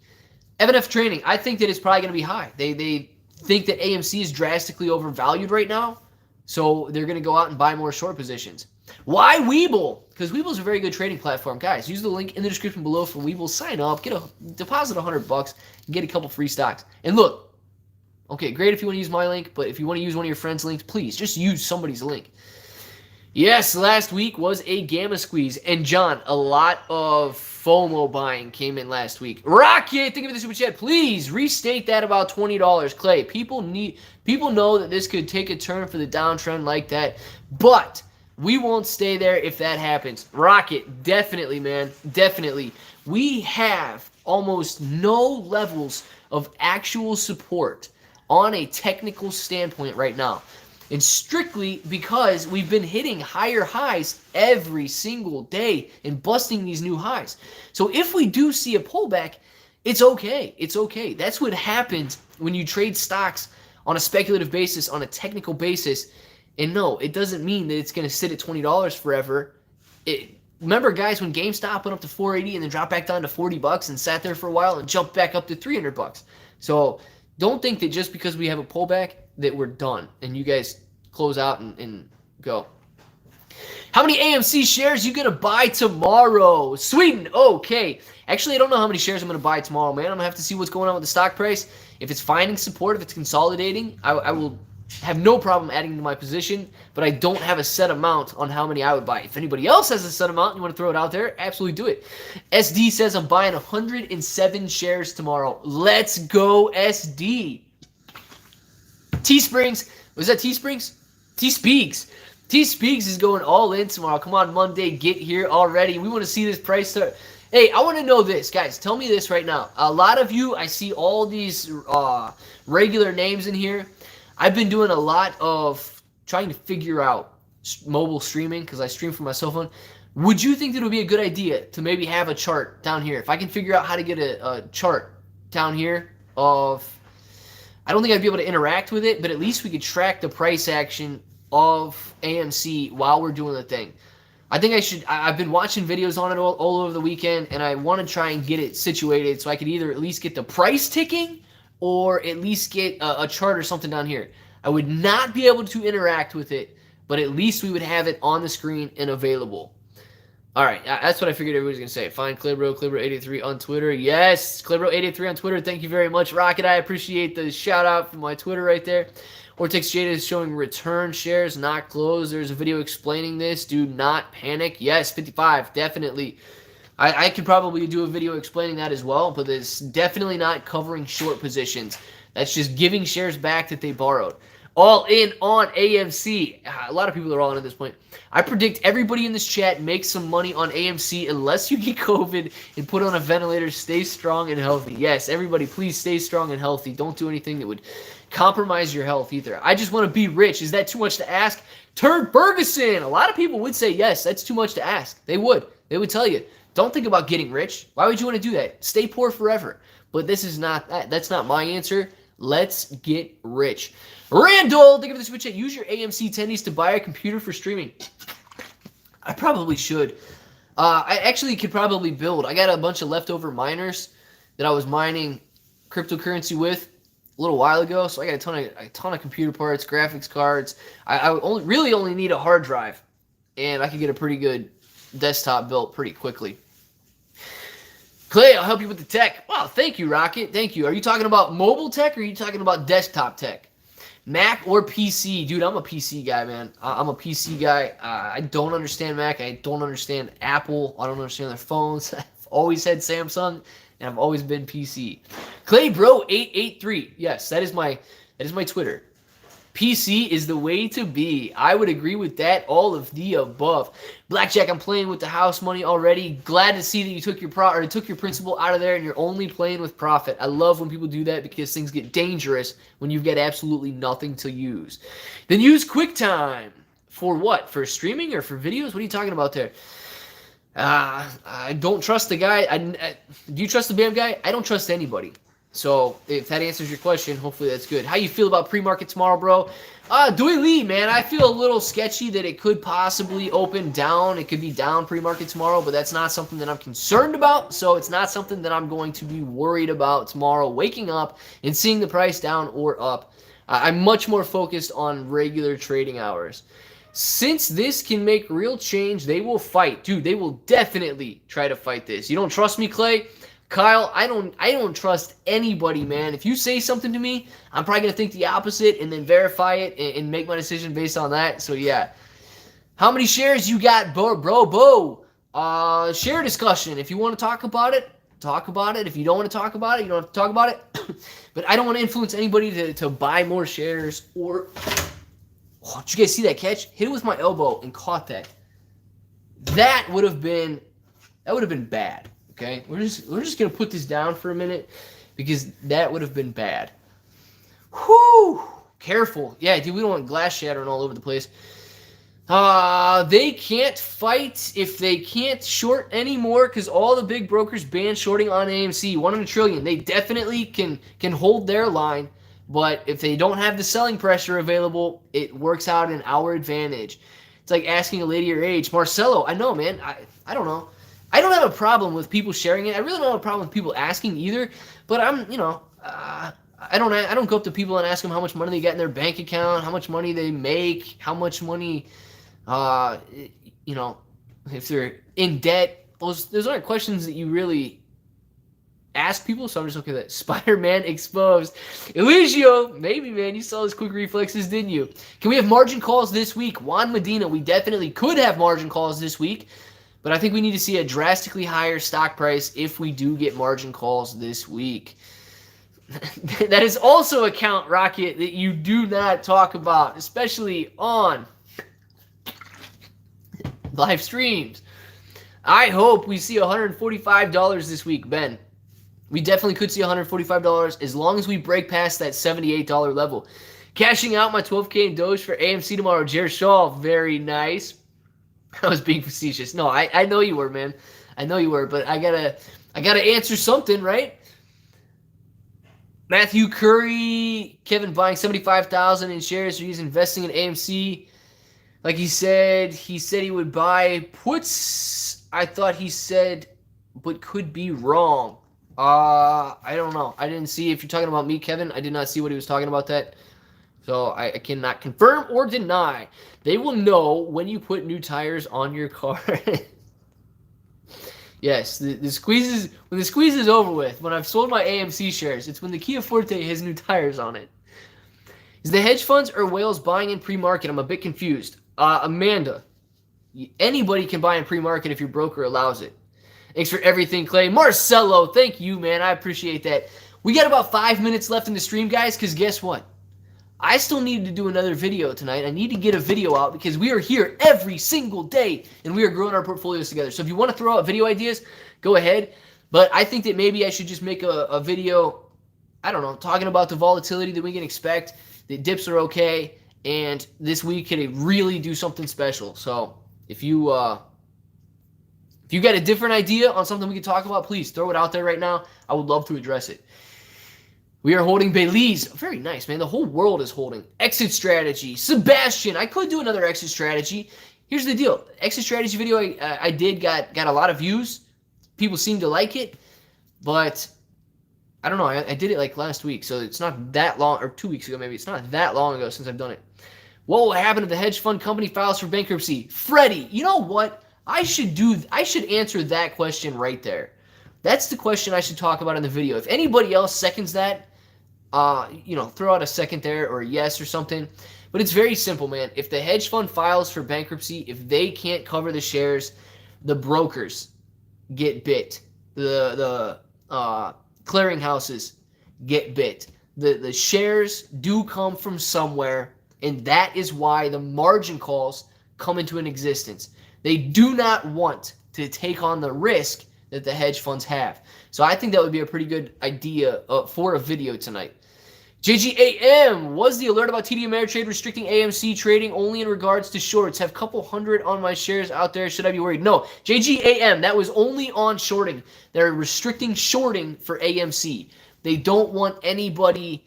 FNF Training, I think that it's probably going to be high. They think that AMC is drastically overvalued right now, so they're going to go out and buy more short positions. Why Webull? Because Webull is a very good trading platform. Guys, use the link in the description below for Webull. Sign up, deposit $100, and get a couple free stocks. And look, okay, great if you want to use my link, but if you want to use one of your friends' links, please just use somebody's link. Yes, last week was a gamma squeeze. And John, a lot of FOMO buying came in last week. Rocket, think of the super chat. Please restate that about $20. Clay, people know that this could take a turn for the downtrend like that, but we won't stay there if that happens. Rocket, definitely, man. Definitely. We have almost no levels of actual support on a technical standpoint right now. And strictly because we've been hitting higher highs every single day and busting these new highs. So if we do see a pullback, it's okay. It's okay. That's what happens when you trade stocks on a speculative basis, on a technical basis. And no, it doesn't mean that it's going to sit at $20 forever. Remember, guys, when GameStop went up to $480 and then dropped back down to $40 and sat there for a while and jumped back up to $300. So don't think that just because we have a pullback that we're done and you guys close out and go. How many AMC shares you going to buy tomorrow? Sweden, okay. Actually, I don't know how many shares I'm going to buy tomorrow, man. I'm going to have to see what's going on with the stock price. If it's finding support, if it's consolidating, I will have no problem adding to my position, but I don't have a set amount on how many I would buy. If anybody else has a set amount and you want to throw it out there, absolutely do it. SD says I'm buying 107 shares tomorrow. Let's go, SD. Teesprings, was that Teesprings? T-Speaks. T-Speaks is going all in tomorrow. Come on, Monday, get here already. We want to see this price start. Hey, I want to know this, guys. Tell me this right now. A lot of you, I see all these regular names in here. I've been doing a lot of trying to figure out mobile streaming because I stream from my cell phone. Would you think that it would be a good idea to maybe have a chart down here? If I can figure out how to get a chart down here of, I don't think I'd be able to interact with it, but at least we could track the price action of AMC while we're doing the thing. I think I should. I've been watching videos on it all over the weekend, and I want to try and get it situated so I could either at least get the price ticking or at least get a chart or something down here. I would not be able to interact with it, but at least we would have it on the screen and available. All right, that's what I figured everybody's going to say. Find Clibro83 on Twitter. Yes, Clibro83 on Twitter. Thank you very much, Rocket. I appreciate the shout-out from my Twitter right there. Ortex Jada is showing return shares, not closed. There's a video explaining this. Do not panic. Yes, 55, definitely. I could probably do a video explaining that as well, but it's definitely not covering short positions. That's just giving shares back that they borrowed. All in on AMC. A lot of people are all in at this point. I predict everybody in this chat makes some money on AMC unless you get COVID and put on a ventilator. Stay strong and healthy. Yes, everybody, please stay strong and healthy. Don't do anything that would compromise your health either. I just want to be rich. Is that too much to ask? Turd Ferguson. A lot of people would say yes, that's too much to ask. They would. They would tell you, don't think about getting rich. Why would you want to do that? Stay poor forever. But this is not that. That's not my answer. Let's get rich. Randall, think of the switch chat. Use your AMC tendies to buy a computer for streaming. I probably should. I actually could probably build. I got a bunch of leftover miners that I was mining cryptocurrency with a little while ago. So I got a ton of computer parts, graphics cards. I really only need a hard drive, and I could get a pretty good desktop built pretty quickly. Clay, I'll help you with the tech. Wow, thank you, Rocket. Thank you. Are you talking about mobile tech or are you talking about desktop tech? Mac or PC? Dude, I'm a PC guy, man. I'm a PC guy. I don't understand Mac. I don't understand Apple. I don't understand their phones. I've always had Samsung, and I've always been PC. Clay Bro 883. Yes, that is my Twitter. PC is the way to be. I would agree with that. All of the above. Blackjack, I'm playing with the house money already. Glad to see that you took your principal out of there and you're only playing with profit. I love when people do that because things get dangerous when you've got absolutely nothing to use. Then use QuickTime. For what? For streaming or for videos? What are you talking about there? I don't trust the guy. Do you trust the BAM guy? I don't trust anybody. So if that answers your question, hopefully that's good. How you feel about pre-market tomorrow, bro? Dewey Lee, man, I feel a little sketchy that it could possibly open down. It could be down pre-market tomorrow, but that's not something that I'm concerned about. So it's not something that I'm going to be worried about tomorrow, waking up and seeing the price down or up. I'm much more focused on regular trading hours. Since this can make real change, they will fight. Dude, they will definitely try to fight this. You don't trust me, Clay? Kyle, I don't trust anybody, man. If you say something to me, I'm probably going to think the opposite and then verify it and make my decision based on that. So, yeah. How many shares you got, bro? Share discussion. If you want to talk about it, talk about it. If you don't want to talk about it, you don't have to talk about it. But I don't want to influence anybody to buy more shares or... Oh, did you guys see that catch? Hit it with my elbow and caught that. That would have been bad. Okay, we're just gonna put this down for a minute because that would have been bad. Whew, careful. Yeah, dude, we don't want glass shattering all over the place. They can't fight if they can't short anymore because all the big brokers banned shorting on AMC. 1 in a trillion. They definitely can hold their line, but if they don't have the selling pressure available, it works out in our advantage. It's like asking a lady her age. Marcelo, I know, man. I don't know. I don't have a problem with people sharing it. I really don't have a problem with people asking either. But I don't go up to people and ask them how much money they got in their bank account, how much money they make, how much money, if they're in debt. Those aren't questions that you really ask people. So I'm just looking at that. Spider-Man exposed. Eligio, maybe, man. You saw his quick reflexes, didn't you? Can we have margin calls this week? Juan Medina, we definitely could have margin calls this week. But I think we need to see a drastically higher stock price if we do get margin calls this week. That is also a count, Rocket, that you do not talk about, especially on live streams. I hope we see $145 this week, Ben. We definitely could see $145 as long as we break past that $78 level. Cashing out my 12K in Doge for AMC tomorrow. Jared Shaw, very nice. I was being facetious. No, I know you were, man. I know you were, but I gotta answer something, right? Matthew Curry, Kevin buying 75,000 in shares. He's investing in AMC. Like he said he would buy puts. I thought he said, but could be wrong. I don't know. I didn't see. If you're talking about me, Kevin, I did not see what he was talking about that. So I cannot confirm or deny. They will know when you put new tires on your car. Yes, the squeeze is when the squeeze is over with. When I've sold my AMC shares, it's when the Kia Forte has new tires on it. Is the hedge funds or whales buying in pre-market? I'm a bit confused. Amanda, anybody can buy in pre-market if your broker allows it. Thanks for everything, Clay. Marcelo, thank you, man. I appreciate that. We got about 5 minutes left in the stream, guys, because guess what? I still need to do another video tonight. I need to get a video out because we are here every single day and we are growing our portfolios together. So if you want to throw out video ideas, go ahead. But I think that maybe I should just make a video, I don't know, talking about the volatility that we can expect, that dips are okay, and this week could really do something special. So if you got a different idea on something we could talk about, please throw it out there right now. I would love to address it. We are holding Belize. Very nice, man. The whole world is holding. Exit strategy. Sebastian. I could do another exit strategy. Here's the deal. Exit strategy video I did got a lot of views. People seem to like it. But I don't know. I did it like last week. So it's not that long. Or 2 weeks ago maybe. It's not that long ago since I've done it. What will happen if the hedge fund company files for bankruptcy? Freddie, you know what? I should answer that question right there. That's the question I should talk about in the video. If anybody else seconds that, throw out a second there or a yes or something. But it's very simple, man. If the hedge fund files for bankruptcy, if they can't cover the shares, the brokers get bit. The clearinghouses get bit. The shares do come from somewhere, and that is why the margin calls come into an existence. They do not want to take on the risk that the hedge funds have. So I think that would be a pretty good idea for a video tonight. JGAM, was the alert about TD Ameritrade restricting AMC trading only in regards to shorts? Have a couple hundred on my shares out there. Should I be worried? No. JGAM, that was only on shorting. They're restricting shorting for AMC. They don't want anybody...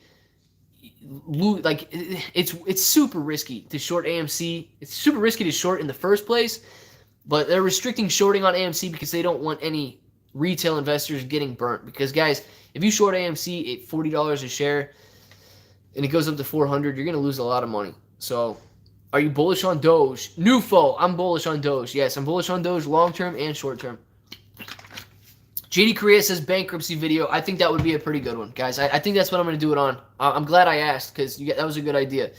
Like, it's super risky to short AMC. It's super risky to short in the first place, but they're restricting shorting on AMC because they don't want any retail investors getting burnt. Because, guys, if you short AMC at $40 a share and it goes up to 400, you're going to lose a lot of money. So, are you bullish on Doge? Nufo, I'm bullish on Doge. Yes, I'm bullish on Doge long-term and short-term. JD Korea says bankruptcy video. I think that would be a pretty good one, guys. I think that's what I'm going to do it on. I'm glad I asked because that was a good idea.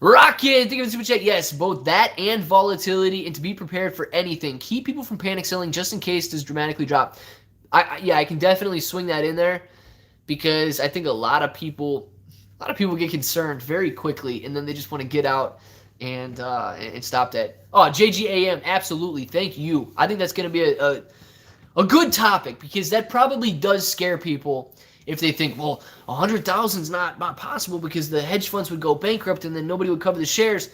Rocket, think of the super chat. Yes, both that and volatility, and to be prepared for anything. Keep people from panic selling just in case this dramatically drop. I can definitely swing that in there because I think a lot of people get concerned very quickly, and then they just want to get out and stop that. Oh, JGAM, absolutely. Thank you. I think that's going to be a good topic because that probably does scare people if they think, well, 100,000 is not possible because the hedge funds would go bankrupt and then nobody would cover the shares.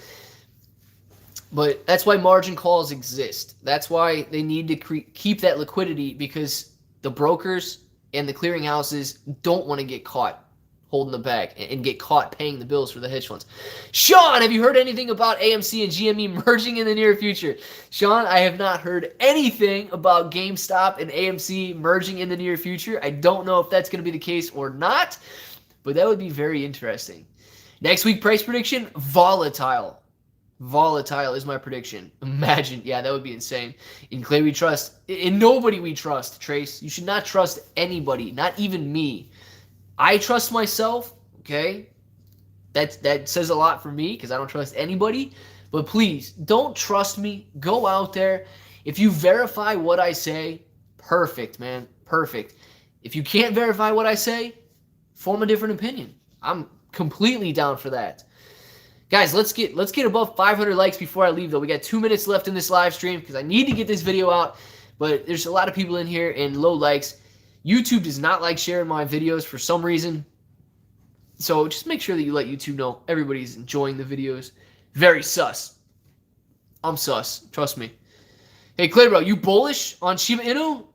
But that's why margin calls exist. That's why they need to keep that liquidity because the brokers and the clearinghouses don't want to get caught holding the bag and get caught paying the bills for the hedge funds. Sean, have you heard anything about AMC and GME merging in the near future? Sean, I have not heard anything about GameStop and AMC merging in the near future. I don't know if that's going to be the case or not, but that would be very interesting. Next week, price prediction, volatile. Volatile is my prediction. Imagine, yeah, that would be insane. In Clay we trust, in nobody we trust, Trace. You should not trust anybody, not even me. I trust myself, okay? That says a lot for me because I don't trust anybody. But please, don't trust me. Go out there. If you verify what I say, perfect, man. Perfect. If you can't verify what I say, form a different opinion. I'm completely down for that. Guys, let's get above 500 likes before I leave, though. We got 2 minutes left in this live stream because I need to get this video out. But there's a lot of people in here and low likes. YouTube does not like sharing my videos for some reason. So just make sure that you let YouTube know everybody's enjoying the videos. Very sus. I'm sus. Trust me. Hey, Clay, bro, you bullish on Shiba Inu?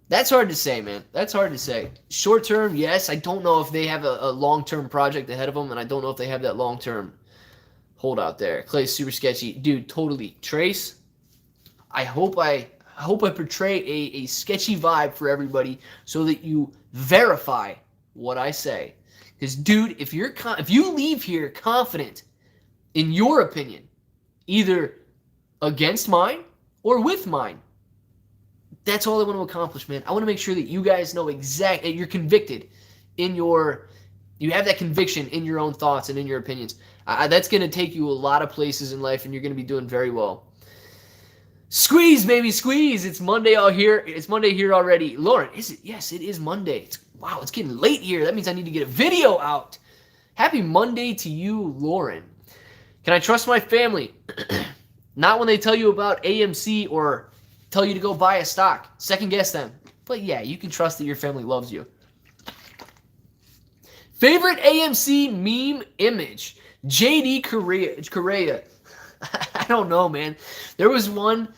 That's hard to say, man. That's hard to say. Short term, yes. I don't know if they have a long-term project ahead of them, and I don't know if they have that long-term holdout there. Clay's super sketchy. Dude, totally. Trace, I hope I portray a sketchy vibe for everybody so that you verify what I say. Because, dude, if you leave here confident in your opinion, either against mine or with mine, that's all I want to accomplish, man. I want to make sure that you guys know exactly, you're convicted in you have that conviction in your own thoughts and in your opinions. That's going to take you a lot of places in life, and you're going to be doing very well. Squeeze, baby, squeeze. It's Monday out here. It's Monday here already. Lauren, is it? Yes, it is Monday. Wow, it's getting late here. That means I need to get a video out. Happy Monday to you, Lauren. Can I trust my family? Not when they tell you about AMC or tell you to go buy a stock. Second guess them. But yeah, you can trust that your family loves you. Favorite AMC meme image? JD Correa. I don't know, man. There was one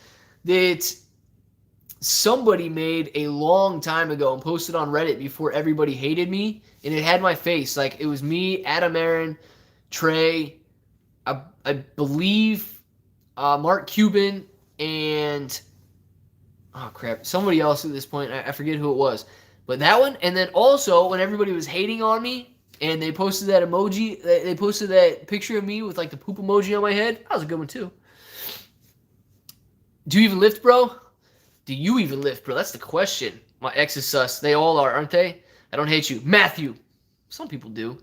that somebody made a long time ago and posted on Reddit before everybody hated me, and it had my face. Like, it was me, Adam Aaron, Trey, I believe Mark Cuban, and oh crap, somebody else at this point. I forget who it was. But that one, and then also when everybody was hating on me and they posted that emoji, they posted that picture of me with like the poop emoji on my head. That was a good one too. Do you even lift, bro? Do you even lift, bro? That's the question. My ex is sus. They all are, aren't they? I don't hate you. Matthew. Some people do.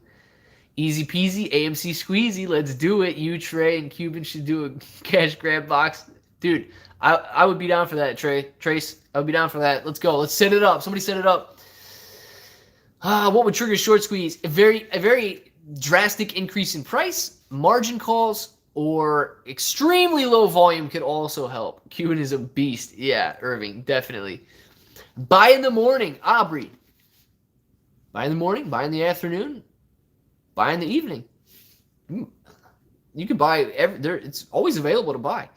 Easy peasy, AMC squeezy. Let's do it. You, Trey, and Cuban should do a cash grab box. Dude, I would be down for that, Trace. I would be down for that. Let's go. Let's set it up. Somebody set it up. What would trigger short squeeze? A very drastic increase in price, margin calls, or extremely low volume could also help. Cuban is a beast. Yeah, Irving, definitely. Buy in the morning, Aubrey. Buy in the morning, buy in the afternoon, buy in the evening. You can buy it's always available to buy.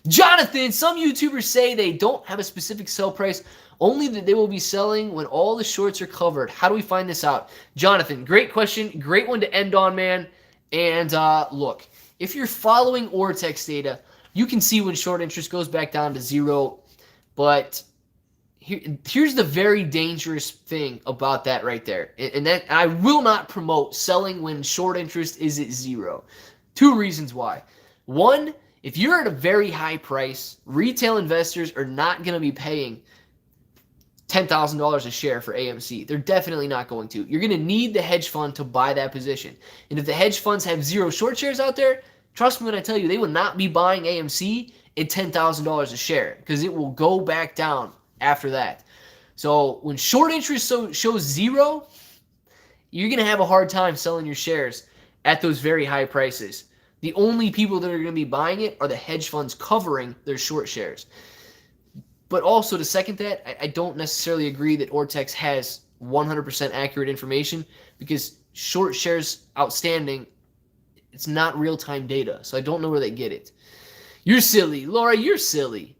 Jonathan, some YouTubers say they don't have a specific sell price, only that they will be selling when all the shorts are covered. How do we find this out? Jonathan, great question. Great one to end on, man. And look, if you're following Ortex data, you can see when short interest goes back down to zero. But here's the very dangerous thing about that right there. And that I will not promote selling when short interest is at zero. Two reasons why. One, if you're at a very high price, retail investors are not going to be paying $10,000 a share for AMC. They're definitely not going to. You're going to need the hedge fund to buy that position. And if the hedge funds have zero short shares out there, trust me when I tell you, they will not be buying AMC at $10,000 a share because it will go back down after that. So when short interest shows zero, you're going to have a hard time selling your shares at those very high prices. The only people that are going to be buying it are the hedge funds covering their short shares. But also, to second that, I don't necessarily agree that Ortex has 100% accurate information because short shares outstanding, it's not real-time data. So I don't know where they get it. You're silly. Laura, you're silly.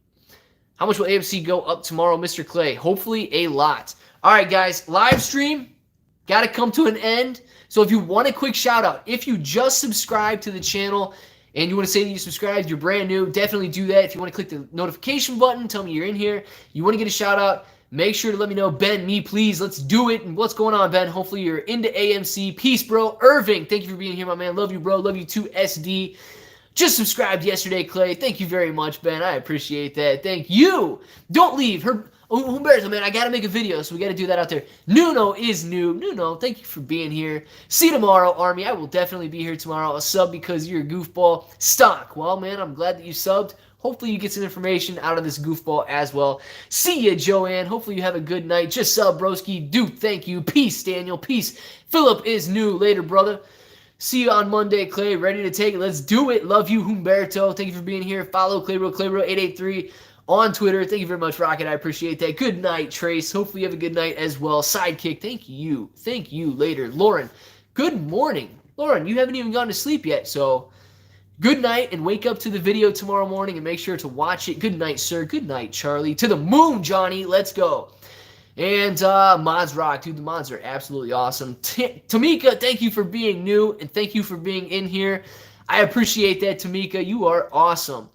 How much will AMC go up tomorrow, Mr. Clay? Hopefully a lot. All right, guys, live stream got to come to an end. So if you want a quick shout out, if you just subscribed to the channel and you want to say that you subscribed, you're brand new, definitely do that. If you want to click the notification button, tell me you're in here. You want to get a shout out, make sure to let me know. Ben, me, please, let's do it. And what's going on, Ben? Hopefully you're into AMC. Peace, bro. Irving, thank you for being here, my man. Love you, bro. Love you too, SD. Just subscribed yesterday, Clay. Thank you very much, Ben. I appreciate that. Thank you. Don't leave. Humberto, man, I got to make a video, so we got to do that out there. Nuno is new. Nuno, thank you for being here. See you tomorrow, Army. I will definitely be here tomorrow. A sub because you're a goofball. Stock. Well, man, I'm glad that you subbed. Hopefully you get some information out of this goofball as well. See ya, Joanne. Hopefully you have a good night. Just sub, broski. Duke, thank you. Peace, Daniel. Peace. Philip is new. Later, brother. See you on Monday, Clay. Ready to take it. Let's do it. Love you, Humberto. Thank you for being here. Follow Claybro883 on Twitter. Thank you very much, Rocket. I appreciate that. Good night, Trace. Hopefully you have a good night as well. Sidekick, thank you. Thank you later. Lauren, good morning. Lauren, you haven't even gone to sleep yet, so good night and wake up to the video tomorrow morning and make sure to watch it. Good night, sir. Good night, Charlie. To the moon, Johnny. Let's go. And mods rock, dude. The mods are absolutely awesome. Tamika, thank you for being new and thank you for being in here. I appreciate that, Tamika. You are awesome.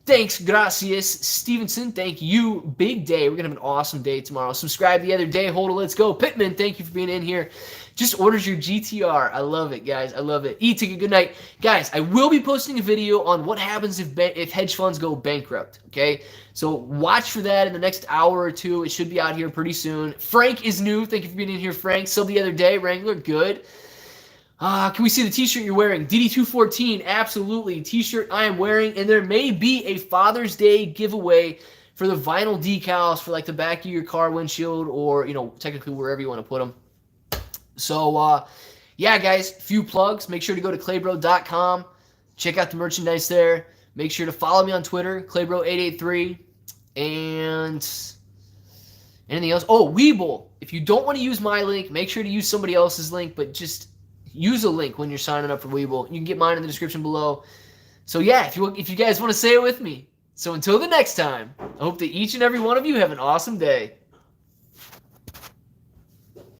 Thanks, gracias, Stevenson. Thank you. Big day. We're going to have an awesome day tomorrow. Subscribe the other day. Hold it. Let's go. Pittman, thank you for being in here. Just orders your GTR. I love it, guys. I love it. E-Ticket, good night. Guys, I will be posting a video on what happens if hedge funds go bankrupt, okay? So watch for that in the next hour or two. It should be out here pretty soon. Frank is new. Thank you for being in here, Frank. Sub the other day. Wrangler, good. Can we see the t-shirt you're wearing? DD214, absolutely. T-shirt I am wearing, and there may be a Father's Day giveaway for the vinyl decals for like the back of your car windshield or, you know, technically wherever you want to put them. So, yeah, guys, few plugs. Make sure to go to claybro.com. Check out the merchandise there. Make sure to follow me on Twitter, claybro883. And anything else? Oh, Weeble. If you don't want to use my link, make sure to use somebody else's link, but just use a link when you're signing up for Webull. You can get mine in the description below. So yeah, if you guys want to say it with me. So until the next time, I hope that each and every one of you have an awesome day.